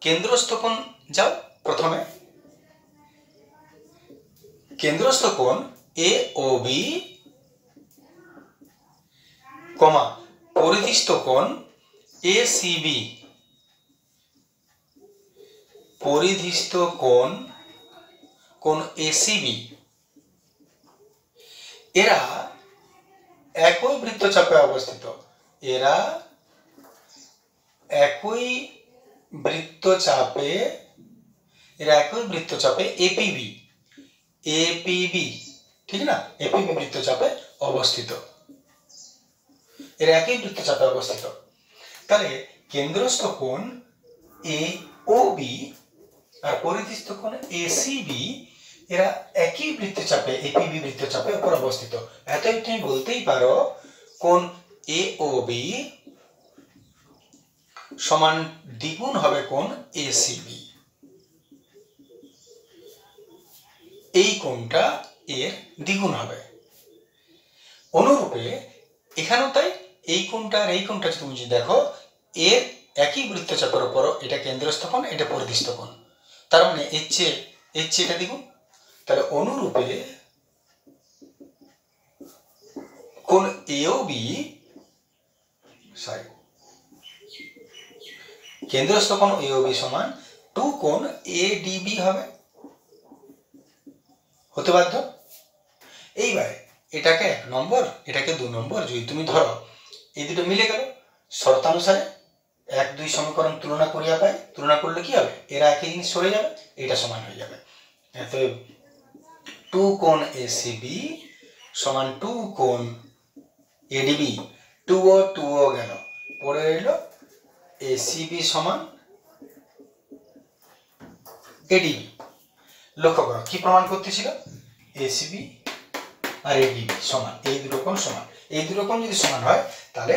কেন্দ্রস্থ কোণ যাও, প্রথমে কেন্দ্রস্থ কোণ এ ও বি কমা পরিধিস্থ কোণ এ সি বি, পরিধিস্থ কোণ কোণ এসিবি, এরা একই বৃত্তচাপে অবস্থিত, এরা একই বৃত্তচাপে, এরা একই বৃত্তচাপে এপিবি, এপিবি ঠিক না, এপিবি বৃত্তচাপে অবস্থিত, এরা একই বৃত্তচাপে অবস্থিত। তাহলে কেন্দ্রস্থ কোণ এ ও বি আর পরিধিস্থ কোণ এসিবি, এরা একই বৃত্তচাপে এপিবি বৃত্তচাপের উপর অবস্থিত। এতই তুমি বলতেই পারো কোণ এ ও বি সমান দ্বিগুণ হবে কোণ এসিবি, এই কোণটা এর দ্বিগুণ হবে। অনুরূপে এখানেও তাই, এই কোণটা আর এই কোণটা তুমি যদি দেখো এর একই বৃত্তচাপের উপর, এটা কেন্দ্রস্থ কোণ এটা পরিধিস্থ কোণ, তার মানে এর চেয়ে এটা দ্বিগুণ। তাহলে অনুরূপে কোণ এও বি, সরি কেন্দ্রস্থ কোণ এও বি সমান 2 কোণ এডিবি হবে, হতে বাধ্য। এইবারে এটাকে 1 নম্বর এটাকে 2 নম্বর যদি তুমি ধরো, এই দুটো মিলে গেল শর্তানুসারে 1 2 সমীকরণ তুলনা করিয়া পাই, তুলনা করলে কি হবে, এরা একই জিনিস সরে যাবে, এটা সমান হয়ে যাবে। অতএব 2 কোণ এসিবি সমান 2 কোণ এডিবি, টু ও গেল, পড়ে রইল এসিবি সমান এডিবি। লক্ষ্য করো কি প্রমাণ করতেছিল, এসিবি আর এডিবি সমান, এই দুটো কোণ সমান। এই দুটো কোণ যদি সমান হয় তাহলে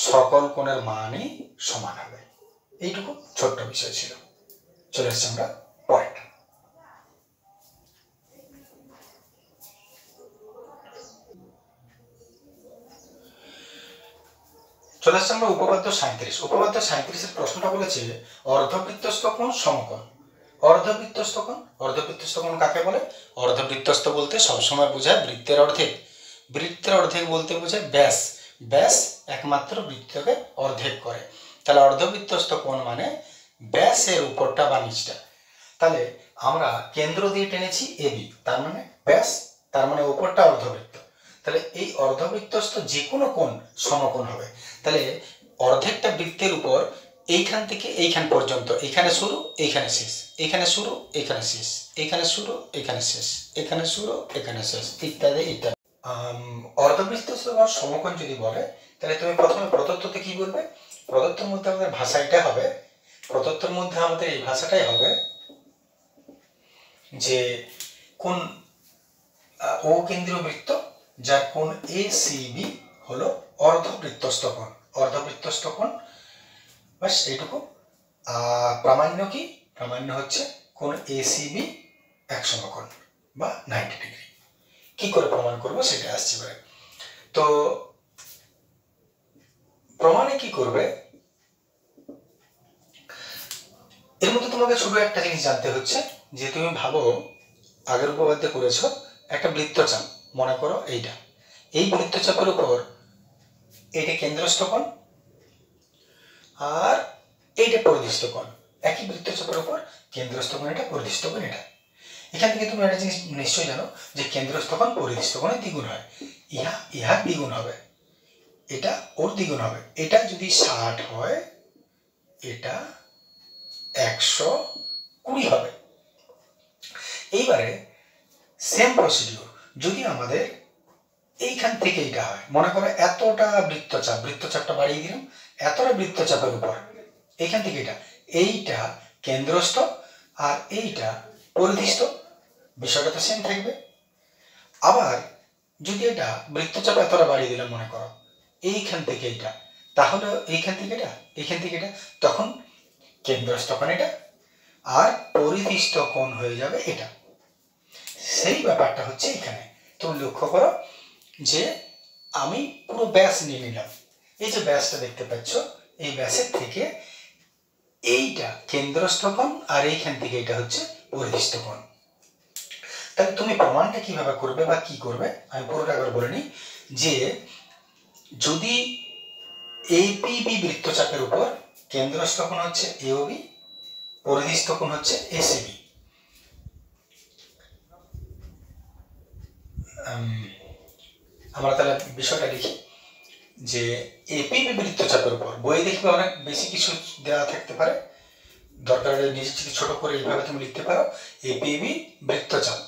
সকল কোণের মানই সমান হবে। এইটুকু ছোট্ট বিষয় ছিল। চলে আসছি আমরা পয়েন্ট। চলে আসছে আমরা উপপাদ্য 37। উপপাদ্য 37-এর প্রশ্নটা বলেছে অর্ধবৃত্তস্থ কোণ সমকোণ। অর্ধবৃত্তস্থ কোণ, অর্ধবৃত্তস্থ কোণ কাকে বলে? অর্ধবৃত্তস্থ বলতে সবসময় বোঝায় বৃত্তের অর্ধেক। বৃত্তের অর্ধেক বলতে বোঝায় ব্যাস। ব্যাস একমাত্র বৃত্তকে অর্ধেক করে। তাহলে অর্ধবৃত্তস্থ কোণ মানে ব্যাসের উপরটা বা নিচটা। তাহলে আমরা কেন্দ্র দিয়ে টেনেছি এবি, তার মানে ব্যাস, তার মানে উপরটা অর্ধবৃত্ত। তাহলে এই অর্ধবৃত্তস্থ যে কোনো কোণ সমকোণ হবে। তাহলে অর্ধেকটা বৃত্তের উপর এইখান থেকে এইখান পর্যন্ত, এখানে শুরু এইখানে শেষ, এখানে শুরু এখানে শেষ, এখানে শুরু এখানে শেষ, এখানে শুরু এখানে শেষ, ইত্যাদি ইত্যাদি। অর্ধবৃত্তস্থ কোণ সমকোণ যদি বলে তাহলে তুমি প্রথমে প্রদত্ততে কি বলবে? প্রদত্তের মধ্যে আমাদের ভাষা এটা হবে, প্রদত্তের মধ্যে আমাদের এই ভাষাটাই হবে যে কোন ও কেন্দ্রীয় বৃত্ত যার কোণ এসিবি হলো অর্ধবৃত্তস্থ কোণ। অর্ধবৃত্তস্থ কোণ, বাস এইটুকু। প্রামাণ্য কি? প্রামাণ্য হচ্ছে কোণ এসিবি এক সমকোণ বা 90 ডিগ্রি। কি করে প্রমাণ করব সেটা আসছে এবারে। তো প্রমাণে কি করবে, এর মধ্যে তোমাকে শুধু একটা জিনিস জানতে হচ্ছে যে তুমি ভাবো আগের উপপাদ্যে করেছো একটা বৃত্তচাপ, মনে করো এইটা, এই বৃত্তচাপের উপর এইটা কেন্দ্রস্থ কোণ আর এইটা পরিধিস্থ কোণ। একই বৃত্তচাপের উপর কেন্দ্রস্থ কোণ এটা, পরিধিস্থ কোণ এটা। এখান থেকে তুমি একটা জিনিস নিশ্চয়ই জানো যে কেন্দ্রস্থ কোণ পরিধিস্থ কোণের দ্বিগুণ হয়। ইহা দ্বিগুণ হবে, এটা ওর দ্বিগুণ হবে। এটা যদি 60 হয় এটা 120 হবে। এইবারে সেম প্রসিডিউর যদি আমাদের এইখান থেকে এইটা হয়, মনে করো এতটা বৃত্তচাপ, বৃত্তচাপটা বাড়িয়ে দিলাম, এতটা বৃত্তচাপের উপর এইখান থেকে এইটা কেন্দ্রস্থ আর এইটা পরিধিস্থ, বিষয়টা তো সেম থাকবে। আবার যদি এটা বৃত্তচাপ এতটা বাড়িয়ে দিলাম, মনে করো এইখান থেকে এইটা, তাহলে এইখান থেকে এটা, এইখান থেকে এটা, তখন কেন্দ্রস্থ কোণ এটা আর পরিধিস্থ কোণ হয়ে যাবে এটা। সেই ব্যাপারটা হচ্ছে এখানে। তুমি লক্ষ্য করো যে আমি পুরো ব্যাস নিয়ে নিলাম, এই যে ব্যাসটা দেখতে পাচ্ছ, এই ব্যাসের থেকে এইটা কেন্দ্রস্থ কোণ আর এইখান থেকে এটা হচ্ছে পরিধিস্থ কোণ। তাহলে তুমি প্রমাণটা কিভাবে করবে বা কি করবে আমি পুরোটা একবার বলে নিই। যে যদি এপিবি বৃত্তচাপের উপর কেন্দ্রস্থ কোণ হচ্ছে এওবি, পরিধিস্থ কোণ হচ্ছে এসিবি, আমরা তাহলে বিষয়টা লিখি যে এপিবি বৃত্তচাপের উপর, বই দেখবে অনেক বেশি কিছু দেওয়া থাকতে পারে, দরকার হলে নিজের থেকে ছোট করে এইভাবে তুমি লিখতে পারো, এপিবি বৃত্তচাপ,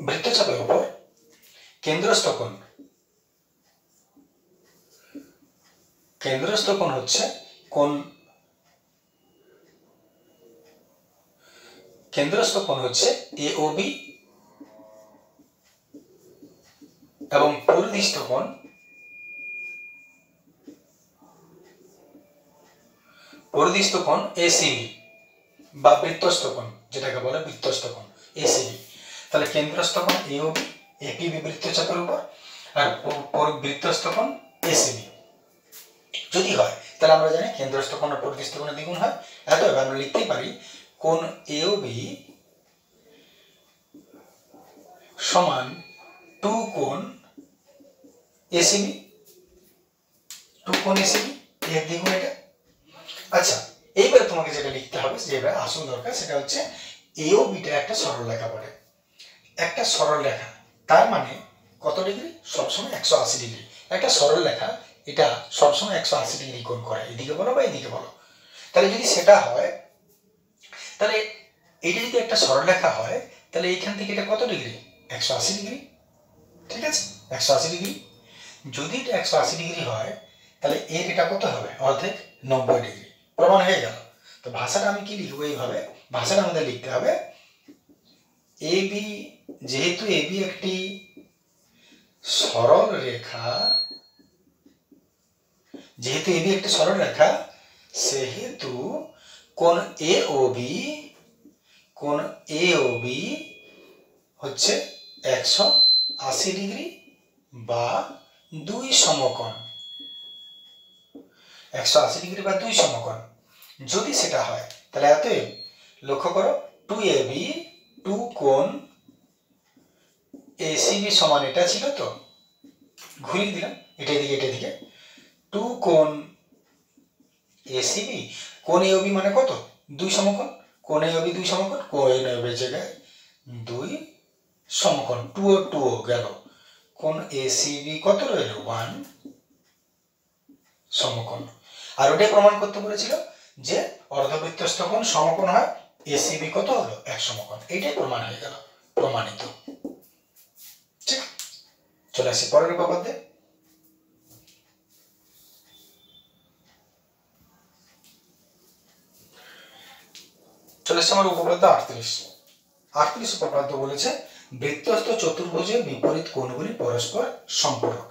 বৃত্তচাপের উপর কেন্দ্রস্থ কোণ, কেন্দ্রস্থ কোণ হচ্ছে কোণ, কেন্দ্রস্থ কোণ হচ্ছে এওবি এবং পরিধিস্থ কোণ এসিবি বা বৃত্তস্থ কোণ, যেটাকে বলে বৃত্তস্থ কোণ এসিবি। তাহলে কেন্দ্রস্থ কোণ এওবি এপিবি বৃত্তচাপের উপর আর বৃত্তস্থ কোণ এসিবি যদি হয় তাহলে আমরা জানি কেন্দ্রস্থ কোণ আর পরিধিস্থ কোণের দ্বিগুণ হয়। অতএব আমরা লিখতেই পারি কোণ এওবি সমান 2 কোণ এসিবি, 2 কোণ এসিবি এর দ্বিগুণ এটা। আচ্ছা, এইবারে তোমাকে যেটা লিখতে হবে, যেটা আসল দরকার সেটা হচ্ছে এওবিটা একটা সরল রেখা বলে, একটা সরল রেখা, তার মানে কত ডিগ্রি? সবসময় 180 ডিগ্রি। একটা সরল রেখা এটা সবসময় 180 ডিগ্রি কোণ করে, এদিকে বলো বা এদিকে বলো। তাহলে যদি সেটা হয় তাহলে এটা যদি একটা সরল রেখা হয় তাহলে এইখান থেকে এটা কত ডিগ্রি? 180 ডিগ্রি। ঠিক আছে, 180 ডিগ্রি। যদি এটা 180 ডিগ্রি হয় তাহলে এর এটা কত হবে? অর্ধেক, 90 ডিগ্রি। প্রমাণ হয়ে গেল। তো ভাষাটা আমি কি লিখবো? এইভাবে ভাষাটা আমাদের লিখতে হবে এবি, যেহেতু এবি একটি সরল রেখা, যেহেতু এবি একটি সরল রেখা, সেহেতু কোণ এওবি হচ্ছে 180 ডিগ্রি বা 2 সমকোণ। 180 ডিগ্রি বা 2 সমকোণ যদি সেটা হয় তাহলে অতএব লক্ষ্য করো 2ab, 2 কোণ এসিবি সমান এটা ছিল, তো ঘুরিয়ে দিলাম এটা দিকে 2 কোণ এসিবি, কোণ এওবি মানে কত? 2 সমকোণ। কোণ এওবি 2 সমকোণ, কোণ এওবির জায়গায় 2 সমকোণ, 2 ও 2 গেল। কোণ এসিবি কত রইল? 1 সমকোণ। আর ওটাই প্রমাণ করতে বলেছিল যে অর্ধবৃত্তস্থ কোণ সমকোণ হয়, এসিবি কত হলো? 1 সমকোণ। এটাই প্রমাণ হয়ে গেল, প্রমাণিত। ঠিক, চলে আসি পরের উপপাদ্যে। চলে আসছে আমার উপপাদ্য 38 উপপাদ্য বলেছে বৃত্তস্থ চতুর্ভুজের বিপরীত কোণগুলি পরস্পর সম্পূরক।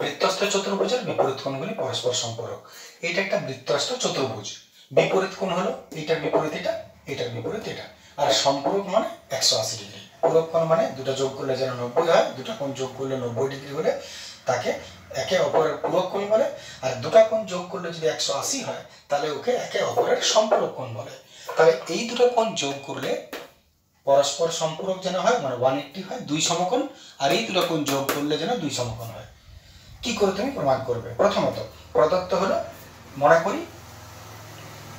বৃত্তস্থ চতুর্ভুজের বিপরীত কোণগুলি পরস্পর সম্পূরক। এটা একটা বৃত্তস্থ চতুর্ভুজ, বিপরীত কোণ হলো এটার বিপরীত এটা, এটার বিপরীত এটা, আর সম্পূরক মানে 180 ডিগ্রি। পূরক কোণ মানে দুটো যোগ করলে যেন 90 হয়, দুটো কোণ যোগ করলে 90 ডিগ্রি হলে তাকে একে অপরের পূরক কোণ বলে, আর দুটো কোণ যোগ করলে যদি 180 হয় তাহলে ওকে একে অপরের সম্পূরক কোণ বলে। তাহলে এই দুটো কোণ যোগ করলে পরস্পর সম্পূরক যেন হয়, মানে 180 হয়, 2 সমকোণ, আর এই দুটো কোণ যোগ করলে যেন 2 সমকোণ হয়। কি করে তুমি প্রমাণ করবে? প্রথমত প্রদত্ত হলো, মনে করি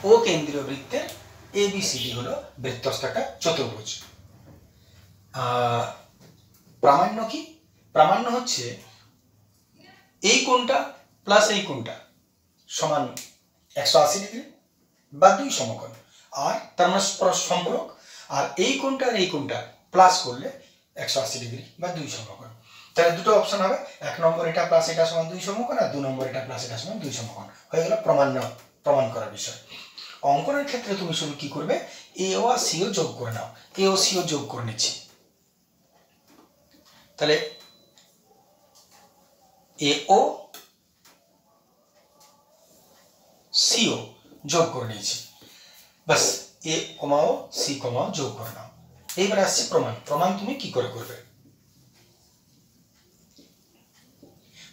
ও কেন্দ্রীয় বৃত্তের এবিসিডি হলো বৃত্তস্থ একটা চতুর্ভুজ। প্রামাণ্য কি? প্রামাণ্য হচ্ছে এই কোণটা প্লাস এই কোণটা সমান 180 ডিগ্রি বা 2 সমকোণ, আর তার মানে সম্পূরক। আর এই কোণটা আর এই কোণটা প্লাস করলে 180 ডিগ্রি বা 2 সমকোণ। তাহলে দুটো অপশন হবে, 1 নম্বর এটা প্লাস এটা সমান 2 সমকোণ, আর 2 নম্বর এটা প্লাস এটা সমান 2 সমকোণ। হয়ে গেল প্রমাণ করার বিষয়। অঙ্কনের ক্ষেত্রে তুমি শুধু কি করবে? এ ও আর সি ও যোগ করে নাও। এ ও সি ও যোগ করে নিচ্ছি। তাহলে এ ও সি ও যোগ করে নিয়েছি, বাস এ কমাও সি কমাও যোগ করে নাও। এইবার আসছে প্রমাণ তুমি কি করে করবে?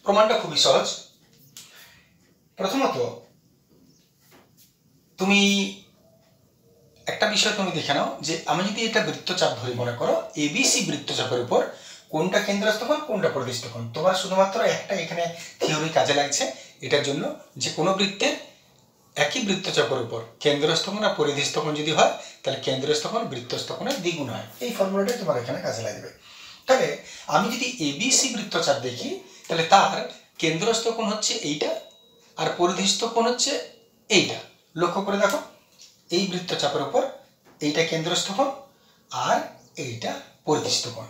প্রমাণটা খুবই সহজ। প্রথমত তুমি একটা বিষয় তুমি দেখে নাও যে আমি যদি এটা বৃত্তচাপ ধরি, মনে করো এবিসি বৃত্তচাপের উপর কোনটা কেন্দ্রস্থ কোণ কোনটা পরিধিস্থ কোণ, তোমার শুধুমাত্র একটা এখানে থিওরি কাজে লাগছে এটার জন্য, যে কোনো বৃত্তের একই বৃত্তচাপের উপর কেন্দ্রস্থ কোণ আর পরিধিস্থ কোণ যদি হয় তাহলে কেন্দ্রস্থ কোণ বৃত্তস্থ কোণের দ্বিগুণ হয়। এই ফর্মুলাটাই তোমার এখানে কাজে লাগবে। তাহলে আমি যদি এবিসি বৃত্তচাপ দেখি তাহলে তার কেন্দ্রস্থ কোণ হচ্ছে এইটা আর পরিধিস্থ কোণ হচ্ছে এইটা। লক্ষ্য করে দেখো, এই বৃত্তচাপের উপর এইটা কেন্দ্রস্থ কোণ আর এইটা পরিধিস্থ কোণ।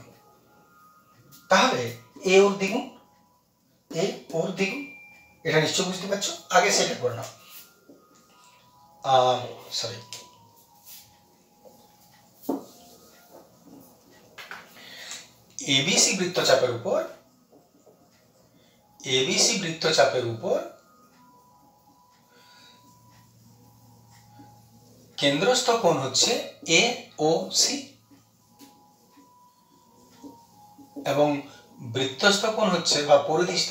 তাহলে এ ওর দ্বিগুণ, এ ওর দ্বিগুণ, এটা নিশ্চয় বুঝতে পারছো। আগে সেটা করে নাও। এবিসি বৃত্তচাপের উপর কেন্দ্রস্থ কোণ হচ্ছে এ ও সি এবং বৃত্তস্থ কোণ হচ্ছে বা পরিধিস্থ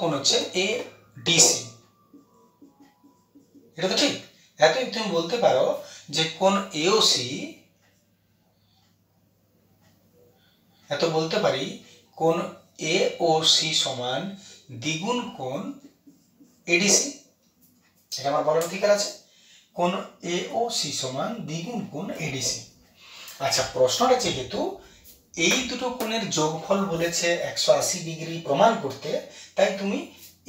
কোণ হচ্ছে এ ডিসি। এটা তো ঠিক। এতই তুমি বলতে পারো যে কোণ এওসি, এত বলতে পারি কোণ এওসি সমান দ্বিগুণ কোণ এডিসি। এটা আমার বলার অধিকার আছে। কোণ এওসি সমান দ্বিগুণ কোণ এডিসি। আচ্ছা, প্রশ্নটা যেহেতু এই দুটো কোণের যোগফল বলেছে 180 ডিগ্রি প্রমাণ করতে, তাই তুমি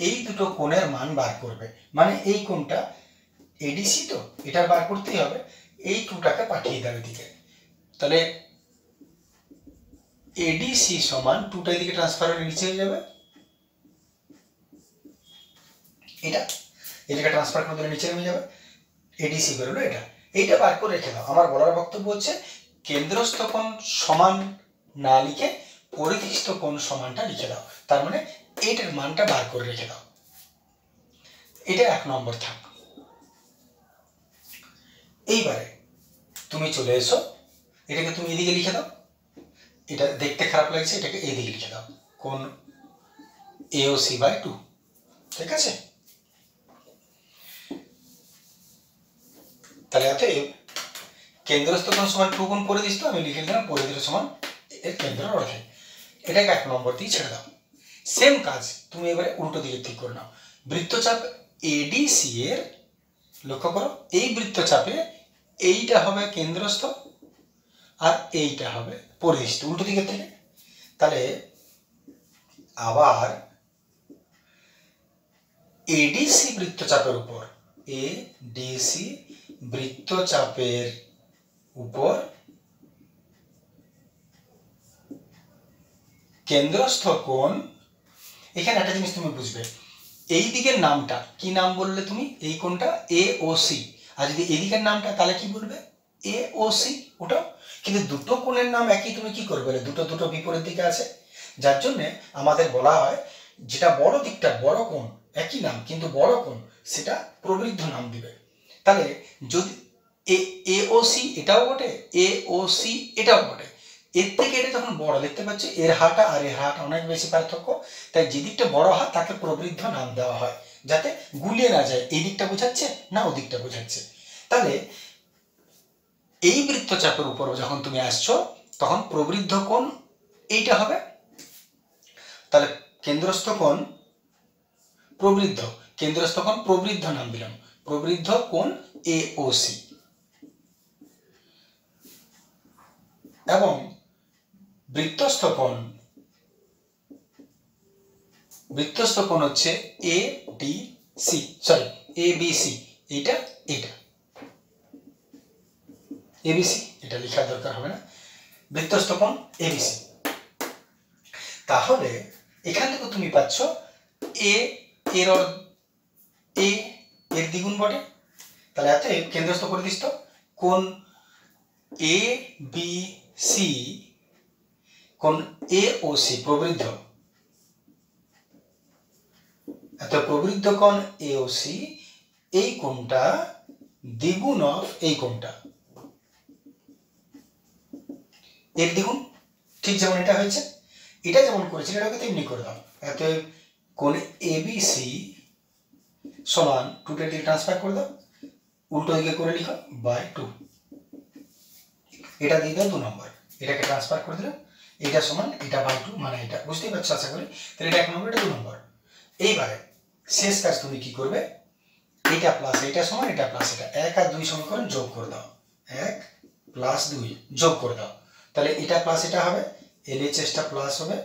এই দুটো কোণের মান বার করবে। মানে এই কোণটা এডিসি, তো এটা বার করতেই হবে। এই টুটাকে পাঠিয়ে দাও এদিকে। তাহলে এডিসি সমান 2টা এদিকে ট্রান্সফার হয়ে নিচে হয়ে যাবে, এটাকে ট্রান্সফার করে দিলে নিচে নেমে যাবে, এডিসি বেরোলো এইটা বার করে রেখে দাও। আমার বলার বক্তব্য হচ্ছে কেন্দ্রস্থ কোণ সমান না লিখে পরিধিস্থ কোণ সমানটা লিখে দাও, তার মানে এইটার মানটা বার করে রেখে দাও। এটা 1 নম্বর থাক। এইবারে তুমি চলে এসো, এটাকে তুমি এদিকে লিখে দাও, এটা দেখতে খারাপ লাগছে, এটাকে এদিকে লিখে দাও, কোণ AOC/2, ঠিক আছে? তাহলে অতএব কেন্দ্রস্থ কোণ সমান 2 গুণ পরিধিস্থ, আমি লিখে দিলাম পরিধিস্থ সমান এর কেন্দ্রের অর্ধেক। এটাকে 1 নম্বর দিয়ে ছেড়ে দাও। সেম কাজ তুমি এবারে উল্টো দিকে ঠিক করে নাও। বৃত্তচাপ এডিসি এর, লক্ষ্য করো, এই বৃত্তচাপে এইটা হবে কেন্দ্রস্থ আর এইটা হবে পরিধিস্থ, উল্টো দিকের থেকে। তাহলে আবার এডিসি বৃত্তচাপের উপর, এডিসি বৃত্তচাপের উপর কেন্দ্রস্থ কোণ, এখানে একটা জিনিস তুমি বুঝবে, এই দিকের নামটা কি নাম বললে তুমি? এই কোণটা AOC, আর যদি এই দিকের নামটা তাহলে কি বলবে? AOC। ওটা কিন্তু দুটো কোণের নাম একই, তুমি কি করবে? দুটো বিপরীত দিকে আছে, যার জন্য আমাদের বলা হয় যেটা বড় দিকটা, বড় কোণ একই নাম কিন্তু বড় কোণ সেটা প্রবৃদ্ধ নাম দিবে। তাহলে যদি AOC এটাও বটে, AOC এটাও বটে, এর থেকে এটা যখন বড় দেখতে পাচ্ছি, এর হাটা আর এর হাট অনেক বেশি পার্থক্য, তাই যে দিকটা বড় হয় তাকে প্রবৃদ্ধ নাম দেওয়া হয়, যাতে গুলিয়ে না যায় এই দিকটা বোঝাচ্ছে না ও দিকটা বোঝাচ্ছে। তাহলে এই বৃত্তচাপের উপর যখন তুমি আসছো তখন প্রবৃদ্ধ কোণ এইটা হবে, তাহলে কেন্দ্রস্থ কোণ প্রবৃদ্ধ, কেন্দ্রস্থ কোণ প্রবৃদ্ধ নাম দিলাম, প্রবৃদ্ধ কোণ AOC। এবং বৃত্তস্থ কোণ হচ্ছে ABC, এটা ABC, এটা লেখার দরকার হবে না, বৃত্তস্থ কোণ ABC। তাহলে এখান থেকে তুমি পাচ্ছ এর দ্বিগুণ বটে, তাহলে এত কেন্দ্রস্থ পরিধিস্থ কোণ ABC, কোণ AOC প্রবৃদ্ধ, এত প্রবৃদ্ধ কোণ AOC, এই কোণটা দ্বিগুণ অফ এই কোণটা, এর দ্বিগুণ, ঠিক যেমন এটা হয়েছে, এটা যেমন করেছিল এটাকে তেমনি করে দাও। এত কোণ ABC সমান 2টা দিকে ট্রান্সফার করে দাও, উল্টো দিকে করে লিখো /2, এটা দিয়ে দাও 2 নম্বর, এটাকে ট্রান্সফার করে দিলাম, এটা সমান এটা /2, মানে এটা বুঝতেই পারছো আশা করি। তাহলে এটা 1 নম্বর, এটা 2 নম্বর। এইবারে শেষ কাজ তুমি কি করবে? এটা প্লাস এটা সমান এটা প্লাস এটা, 1 আর 2 সমীকরণ যোগ করে দাও, 1 + 2 যোগ করে দাও, তাহলে এটা প্লাস এটা হবে, LHSটা প্লাস হবে,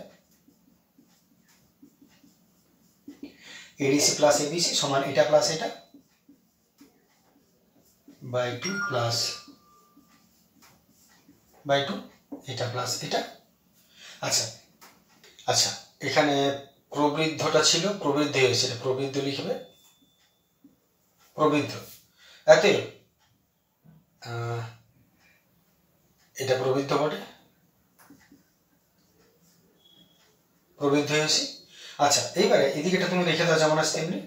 ADC প্লাস ABC সমান এটা প্লাস এটা /2 প্লাস /2, এটা প্লাস এটা। আচ্ছা এখানে প্রবৃদ্ধটা ছিল, প্রবৃদ্ধ হয়েছিল, প্রবৃদ্ধ লিখবে, প্রবৃদ্ধ, এতে এটা প্রবৃদ্ধ বটে, প্রবৃদ্ধ হয়েছে। আচ্ছা এইবারে এদিকেটা তুমি রেখে দাও যেমন আছে তেমনি,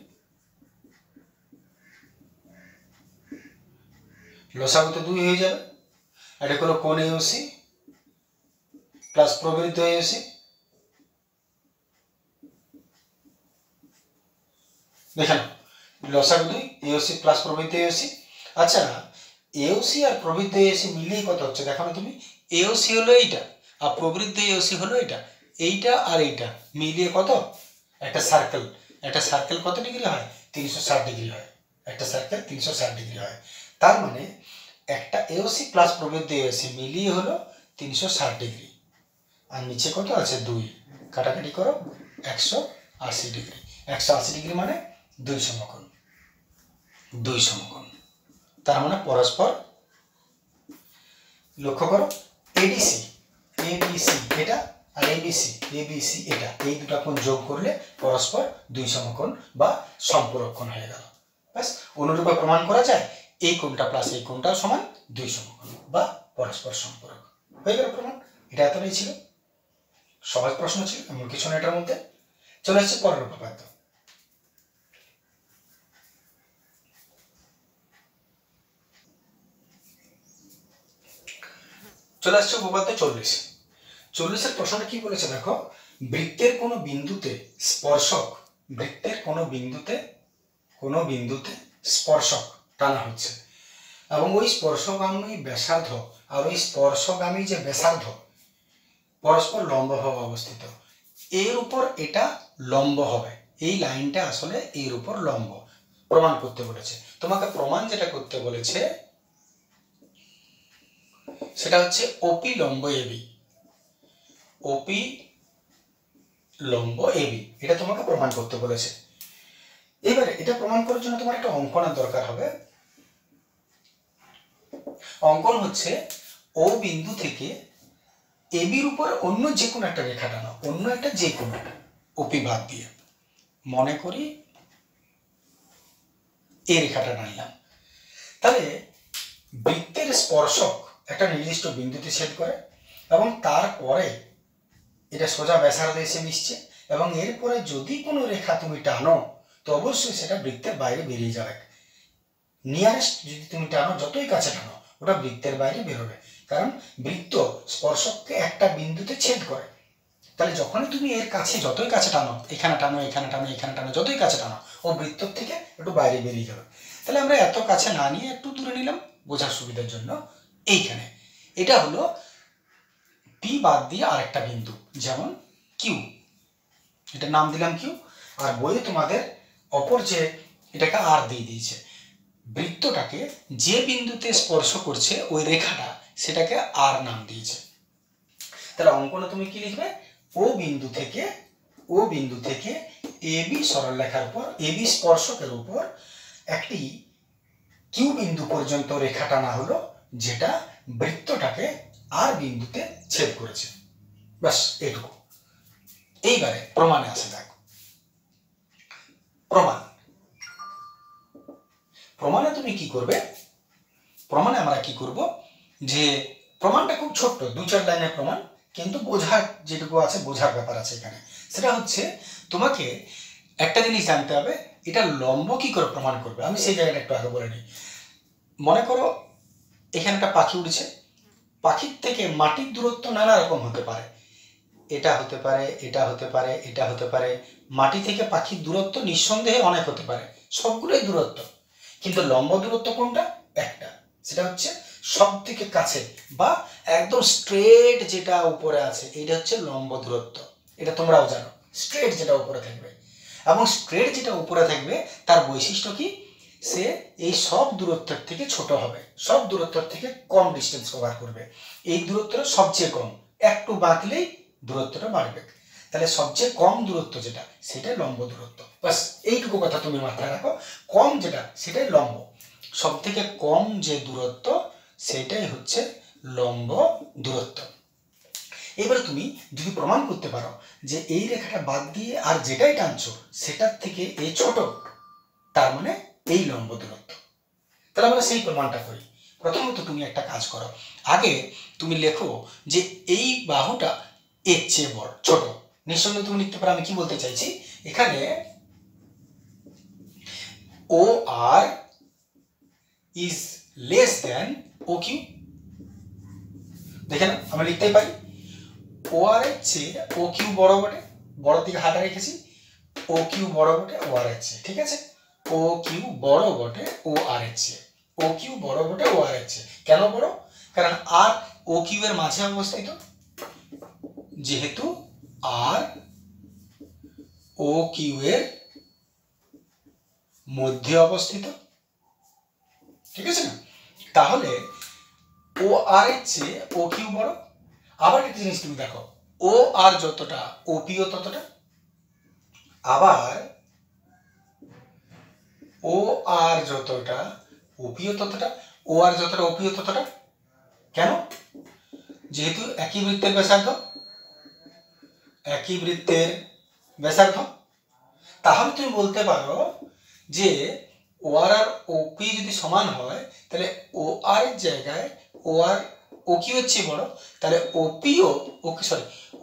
লসাগু তো 2 হয়ে যাবে, এটা হলো কোণ AOC প্লাস প্রবৃদ্ধ AOC, দেখেন লসাগু 2, AOC প্লাস প্রবৃদ্ধ AOC। আচ্ছা AOC আর প্রবৃদ্ধ AOC মিলিয়ে কত হচ্ছে দেখো না তুমি, AOC হলো এইটা আর প্রবৃদ্ধ AOC হলো এইটা আর এইটা মিলিয়ে কত? একটা সার্কেল কত ডিগ্রি হয়? 360 ডিগ্রি হয়, একটা সার্কেল 360 ডিগ্রি হয়। তার মানে একটা AOC প্লাস প্রবৃদ্ধ AOC মিলিয়ে হলো 360 ডিগ্রি, আর নিচে কত আছে? 2, কাটাকাটি করো 180 ডিগ্রি, 180 ডিগ্রি মানে 2 সমকোণ, তার মানে পরস্পর। লক্ষ্য করো ADC ABC এটা আর ABC এটা, এই দুটো কোণ যোগ করলে পরস্পর দুই সমকোণ বা সম্পূরক কোণ হয়ে গেল। ব্যাস, অনুরূপে প্রমাণ করা যায় এই কোণটা প্লাস এই কোণটাও সমান দুই সমকোণ বা পরস্পর সম্পূরক, হয়ে গেল প্রমাণ। এটা এতটাই ছিল, সহজ প্রশ্ন ছিল, এমন কিছু না এটার মধ্যে। চলে আসছে পরের উপপাদ্য। চলে আসছে উপপাদ্য 40। 40-এর প্রশ্নটা কি বলেছে দেখো, বৃত্তের কোনো বিন্দুতে স্পর্শক, বৃত্তের কোনো বিন্দুতে স্পর্শক টানা হচ্ছে এবং ওই স্পর্শগামী ব্যাসার্ধ আর ওই স্পর্শগামী যে ব্যাসার্ধ পরস্পর লম্বভাবে অবস্থিত, এর উপর এটা লম্ব হবে, এই লাইনটা আসলে এর উপর লম্ব, প্রমাণ করতে বলেছে। তোমাকে প্রমাণ যেটা করতে বলেছে সেটা হচ্ছে ওপি লম্ব এবি, ওপি লম্ব এবি, এটা তোমাকে প্রমাণ করতে বলেছে। এবারে এটা প্রমাণ করার জন্য তোমার একটা অঙ্কনের দরকার হবে। অঙ্কন হচ্ছে ও বিন্দু থেকে এবির উপর অন্য যে কোনো একটা রেখা টানো, অন্য একটা যে কোনো ওপি বাদ দিয়ে, মনে করি এই রেখাটা টানলাম। তাহলে বৃত্তের স্পর্শক একটা নির্দিষ্ট বিন্দুতে ছেদ করে এবং তারপরে এটা সোজা ব্যাসার্ধে এসে মিশছে এবং এরপরে যদি কোনো রেখা তুমি টানো তো অবশ্যই সেটা বৃত্তের বাইরে বেরিয়ে যাবে। নিয়ারেস্ট যদি তুমি টানো, যতই কাছে টানো, ওটা বৃত্তের বাইরে বেরোবে, কারণ বৃত্ত স্পর্শককে একটা বিন্দুতে ছেদ করে। তাহলে যখনই তুমি এর কাছে যতই কাছে টানো, এখানে টানো, এখানে টানো, এখানে টানো, যতই কাছে টানো, ও বৃত্ত থেকে একটু বাইরে বেরিয়ে যাবে। তাহলে আমরা এত কাছে না নিয়ে একটু দূরে নিলাম বোঝার সুবিধার জন্য। এইখানে এটা হলো পি বাদ দিয়ে আরেকটা বিন্দু, যেমন কিউ, এটা নাম দিলাম কিউ। আর বইয়ে তোমাদের অপর যে এটাকে আর দিয়ে দিয়েছে, বৃত্তটাকে যে বিন্দুতে স্পর্শ করছে ওই রেখাটা, সেটাকে আর নাম দিয়েছে। তাহলে অঙ্কনে তুমি কি লিখবে, ও বিন্দু থেকে এবি সরলরেখার উপর, এবি স্পর্শকের উপর একটি কিউ বিন্দু পর্যন্ত রেখা টানা হলো, যেটা বৃত্তটাকে আর বিন্দুতে ছেদ করেছে। ব্যাস এটুকু। এইবারে প্রমাণে আসে দেখো। প্রমাণে তুমি কি করবে, প্রমাণে আমরা কি করব, যে প্রমাণটা খুব ছোট্ট, 2-4 লাইনের প্রমাণ, কিন্তু বোঝার যেটুকু আছে, বোঝার ব্যাপার আছে এখানে। সেটা হচ্ছে তোমাকে একটা জিনিস জানতে হবে, এটা লম্ব কি করে প্রমাণ করবে। আমি সেই জায়গাটা একটু আগে বলে নিই। মনে করো এখানে একটা পাখি উড়ছে, পাখির থেকে মাটির দূরত্ব নানা রকম হতে পারে, এটা হতে পারে, এটা হতে পারে, এটা হতে পারে। মাটি থেকে পাখির দূরত্ব নিঃসন্দেহে অনেক হতে পারে, সবগুলোই দূরত্ব, কিন্তু লম্ব দূরত্ব কোনটা, একটা, সেটা হচ্ছে সব থেকে কাছে বা একদম স্ট্রেট যেটা উপরে আছে, এটা হচ্ছে লম্ব দূরত্ব। এটা তোমরাও জানো, স্ট্রেট যেটা উপরে থাকবে। এবং স্ট্রেট যেটা উপরে থাকবে তার বৈশিষ্ট্য কি, সে এই সব দূরত্বের থেকে ছোট হবে, সব দূরত্বের থেকে কম ডিস্টেন্স কভার করবে। এই দূরত্বটা সবচেয়ে কম, একটু বাঁকলেই দূরত্বটা বাড়বে। তাহলে সবচেয়ে কম দূরত্ব যেটা, সেটাই লম্ব দূরত্ব। বাস এইটুকু কথা তুমি মাথায় রাখো, কম যেটা সেটাই লম্ব, সব থেকে কম যে দূরত্ব সেটাই হচ্ছে লম্ব দূরত্ব। এবারে তুমি যদি প্রমাণ করতে পারো যে এই রেখাটা বাদ দিয়ে আর যেটাই টানছো সেটার থেকে এই ছোট, তার মানে এই লম্ব দূরত্ব। তাহলে আমরা সেই প্রমাণটা করি। প্রথমত তুমি একটা কাজ করো, আগে তুমি লেখো যে এই বাহুটা এর চেয়ে বড়, ছোট। নিঃসন্দেহে তুমি লিখতে পারো আমি কি বলতে চাইছি, এখানে O R is less than O Q. দেখেন আমরা লিখতেই পারি ও আর এর চেয়ে ও কিউ বড় বটে, বড় দিকে হাঁটা রেখেছি, ও কিউ বড় বটে ও আর এর চেয়ে, ঠিক আছে। ও কিউ বড় বটে ও আর এর চেয়ে, ও কিউ বড় বটে ও আর এর চেয়ে। কেন বড়, কারণ আর ও কিউ এর মাঝে অবস্থিত, যেহেতু আর ও কিউ এর মধ্যে অবস্থিত, ঠিক আছে না। তাহলে ও আর এর চেয়ে ও কিউ বড়। আবার একটা জিনিস তুমি দেখো, ও আর যতটা ও পিও ততটা, আবার ও আর যতটা ও পিও ততটা, ও আর যতটা ও পিও ততটা। কেন, যেহেতু একই বৃত্তের ব্যাসার্ধ, একই বৃত্তের ব্যাসার্ধ, তাহলে তুমি বলতে পারো যে ওআর আর ওপি যদি সমান হয় তাহলে ওআর এর জায়গায় ওআর ওকিউ এর চেয়ে বড়, তাহলে ওপিও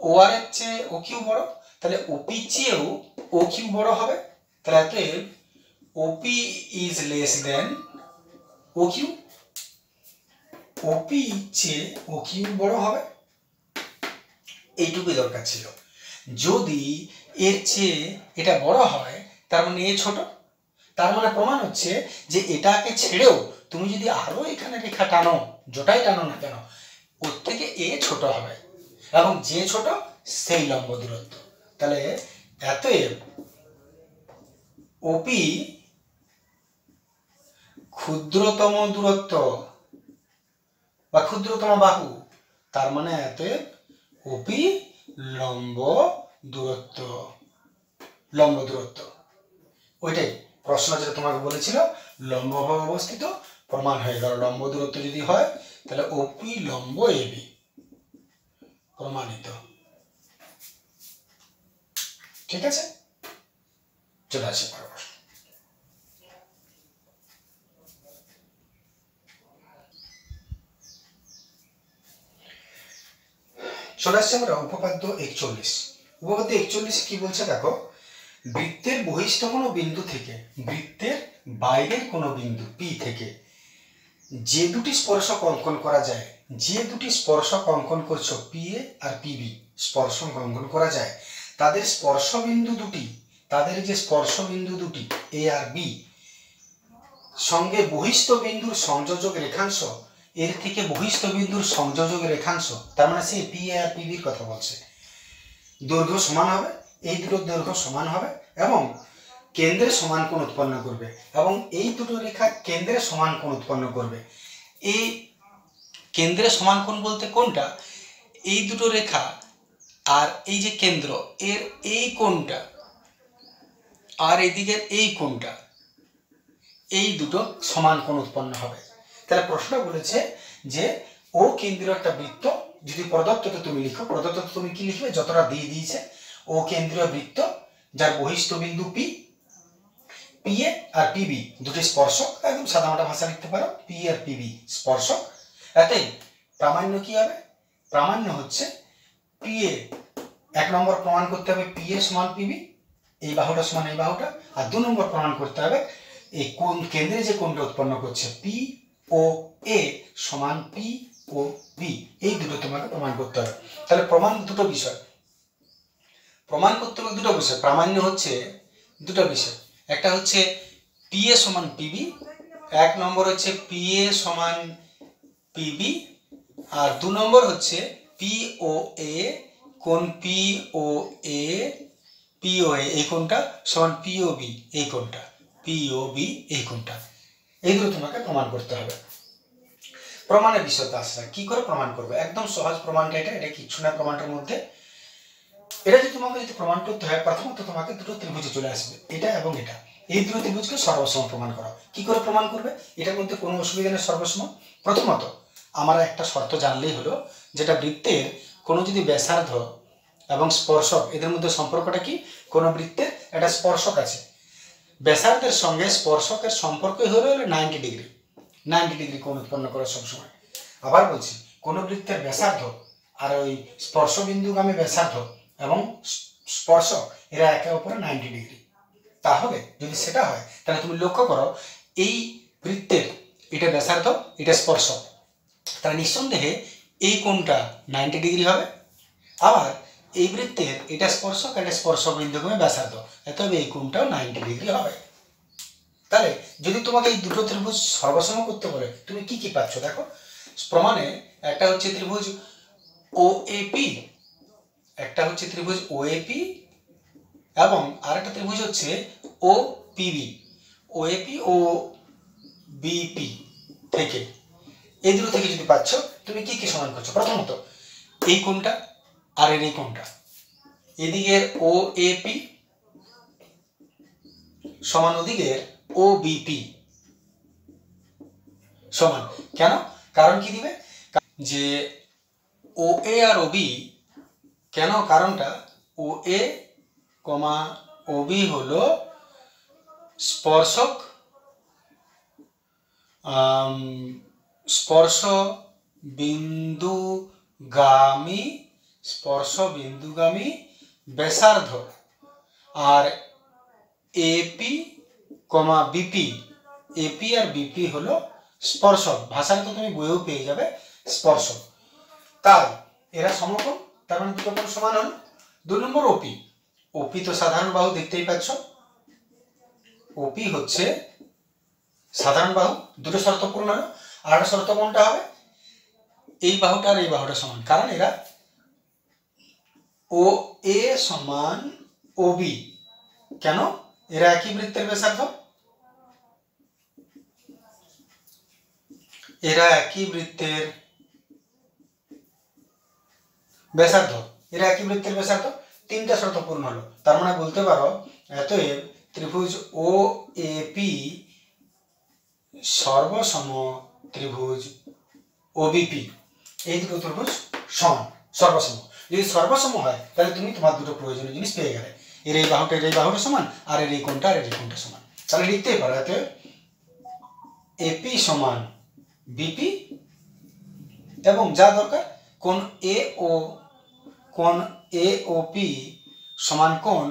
ওআর এর চেয়ে ওকিউ বড়, তাহলে ওপি চেয়েও ওকিউ বড় হবে। তাহলে অতএব ওপি ইজ লেস দেন ওকিউ, ওপি চেয়ে ওকিউ বড় হবে। এইটুকুই দরকার ছিল। যদি এর চেয়ে এটা বড় হয় তার মানে এ ছোট, তার মানে প্রমাণ হচ্ছে যে এটাকে ছেড়েও তুমি যদি আরো এখানে রেখা টানো, যেটাই টানো না কেন, ওর থেকে এ ছোট হবে এবং যে ছোট সেই লম্ব দূরত্ব। তাহলে অতএব ওপি ক্ষুদ্রতম দূরত্ব বা ক্ষুদ্রতম বাহু, তার মানে অতএব ওপি লম্ব দূরত্ব। লম্ব দূরত্ব ওইটাই প্রশ্ন যেটা তোমাকে বলেছিল, লম্বভাবে অবস্থিত, প্রমাণ হয়ে গেল। লম্ব দূরত্ব যদি হয় তাহলে ওপি লম্ব এবি প্রমাণিত। ঠিক আছে, চলে আসি পরের প্রশ্ন। চলে আসছে আমরা উপপাদ্য 41। উপপাদ্য 41 কি বলছে দেখো, বৃত্তের বহিষ্ঠ কোনো বিন্দু থেকে বৃত্তের বাইরের কোনো বিন্দু পি থেকে যে দুটি স্পর্শক অঙ্কন করা যায়, যে দুটি স্পর্শক অঙ্কন করছো পি এ আর পিবি স্পর্শক অঙ্কন করা যায়, তাদের স্পর্শবিন্দু দুটি, তাদের যে স্পর্শবিন্দু দুটি এ আর বি সঙ্গে বহিষ্ঠ বিন্দুর সংযোজক রেখাংশ, এর থেকে বহিষ্ঠ বিন্দুর সংযোজক রেখাংশ, তার মানে সেই পি এ আর পিবির কথা বলছে, দৈর্ঘ্য সমান হবে, এই দুটোর দৈর্ঘ্য সমান হবে এবং কেন্দ্রে সমান কোণ উৎপন্ন করবে, এবং এই দুটো রেখা কেন্দ্রে সমান কোণ উৎপন্ন করবে। এই কেন্দ্রে সমান কোণ বলতে কোনটা, এই দুটো রেখা আর এই যে কেন্দ্র এর এই কোণটা আর এইদিকের এই কোণটা, এই দুটো সমান কোণ উৎপন্ন হবে। তাহলে প্রশ্ন বলেছে যে ও কেন্দ্রীয় একটা বৃত্ত যদি প্রদত্ত, তুমি লিখো প্রদত্ত, তুমি কি লিখবে যতটা দিয়ে দিয়েছে, ও কেন্দ্রীয় বৃত্ত যার বহিষ্ঠ বিন্দু পি, পি এ আর পিবি দুটি স্পর্শক, একদম সাধারণ ভাষা লিখতে পারো পি আর পিবি স্পর্শক। এতেই প্রামাণ্য কি হবে, প্রামাণ্য হচ্ছে পি এ, এক নম্বর প্রমাণ করতে হবে পি এ সমান পিবি, এই বাহুটা সমান এই বাহুটা, আর দু নম্বর প্রমাণ করতে হবে এই কোণ কেন্দ্রে যে কোণটা উৎপন্ন করছে পি ও এ সমান পি ও বি, এই দুটো তোমাকে প্রমাণ করতে হবে। তাহলে প্রমাণ দুটো বিষয়, প্রমাণ করতে হবে দুটো বিষয়, প্রামাণ্য হচ্ছে দুটো বিষয়, একটা হচ্ছে পি এ সমান পিবি, এক নম্বর হচ্ছে পি এ সমান পিবি, আর দু নম্বর হচ্ছে পি ও এ কোণ পি ও এ, পি ও এ এই কোণটা সমান পি ও বি এই কোণটা, পি ও বি এই কোণটা, এইগুলো তোমাকে প্রমাণ করতে হবে। প্রমাণের বিষয়টা আসলে কি করে প্রমাণ করবে, একদম সহজ প্রমাণটা, এটা কিচ্ছু না প্রমাণটার মধ্যে। এটা যদি তোমাকে যদি প্রমাণ করতে হয়, প্রথমত তোমাকে দুটো ত্রিভুজে চলে আসবে, এটা এবং এটা, এই দুটো ত্রিভুজকে সর্বসম প্রমাণ করো। কি করে প্রমাণ করবে, এটার মধ্যে কোনো অসুবিধা নেই সর্বসম। প্রথমত আমরা একটা শর্ত জানলেই হলো, যেটা বৃত্তের কোনো যদি ব্যাসার্ধ এবং স্পর্শক এদের মধ্যে সম্পর্কটা কি, কোনো বৃত্তের একটা স্পর্শক আছে, ব্যাসার্ধের সঙ্গে স্পর্শকের সম্পর্কই হলো 90 ডিগ্রি, 90 ডিগ্রি কোণ উৎপন্ন করে সবসময়। আবার বলছি, কোনো বৃত্তের ব্যাসার্ধ আর ওই স্পর্শবিন্দুগামী ব্যাসার্ধ এবং স্পর্শক এরা একে অপরে 90 ডিগ্রি। তাহলে যদি সেটা হয় তাহলে তুমি লক্ষ্য করো এই বৃত্তের এটা ব্যাসার্ধ এটা স্পর্শক, তাহলে নিঃসন্দেহে এই কোণটা 90 ডিগ্রি হবে। আবার এই বৃত্তের এটা স্পর্শক এটা স্পর্শক বিন্দুগামী ব্যাসার্ধ, তবে এই কোণটাও 90 ডিগ্রি হবে। তাহলে যদি তোমাকে এই দুটো ত্রিভুজ সর্বসম করতে বলে তুমি কি কি পাচ্ছ দেখো প্রমাণে, একটা হচ্ছে ত্রিভুজ ও এ পি, একটা হচ্ছে ত্রিভুজ ও এ পি এবং আরেকটা ত্রিভুজ হচ্ছে O P B, O A P O B P থেকে, এই দুটো থেকে যদি পাচ্ছ তুমি কি কি সমান করছো, প্রথমত এই কোণটা আর এই কোণটা, এদিকের ও এ পি সমান ওদিকের ও বিপি সমান, কেন, কারণ কি দিবে যে ও এ আর ও বি কেন, কারণটা ও এ কমা ও বি হলো স্পর্শক, স্পর্শ বিন্দুগামী ব্যাসার্ধ, আর এপি কমা বিপি, এপি আর বিপি হলো স্পর্শক। ভাষায় তো তুমি বইয়েও পেয়ে যাবে স্পর্শক। তাই এরা সমকোণ, তার মানে দুটো কোণ সমান হল। 2 নম্বর ওপি, ওপি তো সাধারণ বাহু, দেখতেই পাচ্ছ। ওপি হচ্ছে সাধারণ বাহু, দুটো শর্ত পূর্ণ হলো। আর একটা শর্ত কোনটা হবে, এই বাহুটা আর এই বাহুটা সমান, কারণ এরা ও এ সমান ও বি। কেন, এরা একই বৃত্তের ব্যাসার্ধ, এরা একই বৃত্তের ব্যাসার্ধ, তিনটা শর্ত পূর্ণ হলো। তার মানে বলতে পারো অতএব ত্রিভুজ ও এ পি সর্বসম ত্রিভুজ ওবিপি, এই দুটো ত্রিভুজ সমান, সর্বসম। যদি সর্বসম হয় তাহলে তুমি তোমার দুটো প্রয়োজনীয় জিনিস পেয়ে গেলে, এর এই বাহুটা সমান, আর এর এই কোণটা সমান। তাহলে লিখতেই পারো অতএব এপি সমান বিপি, এবং যা দরকার কোণ এ ও পি সমান কোণ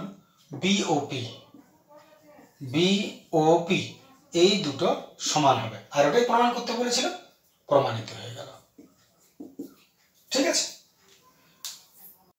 বিওপি, এই দুটো সমান হবে। আর ওটাই প্রমাণ করতে বলেছিল, প্রমাণিত হয়ে গেল। ঠিক আছে।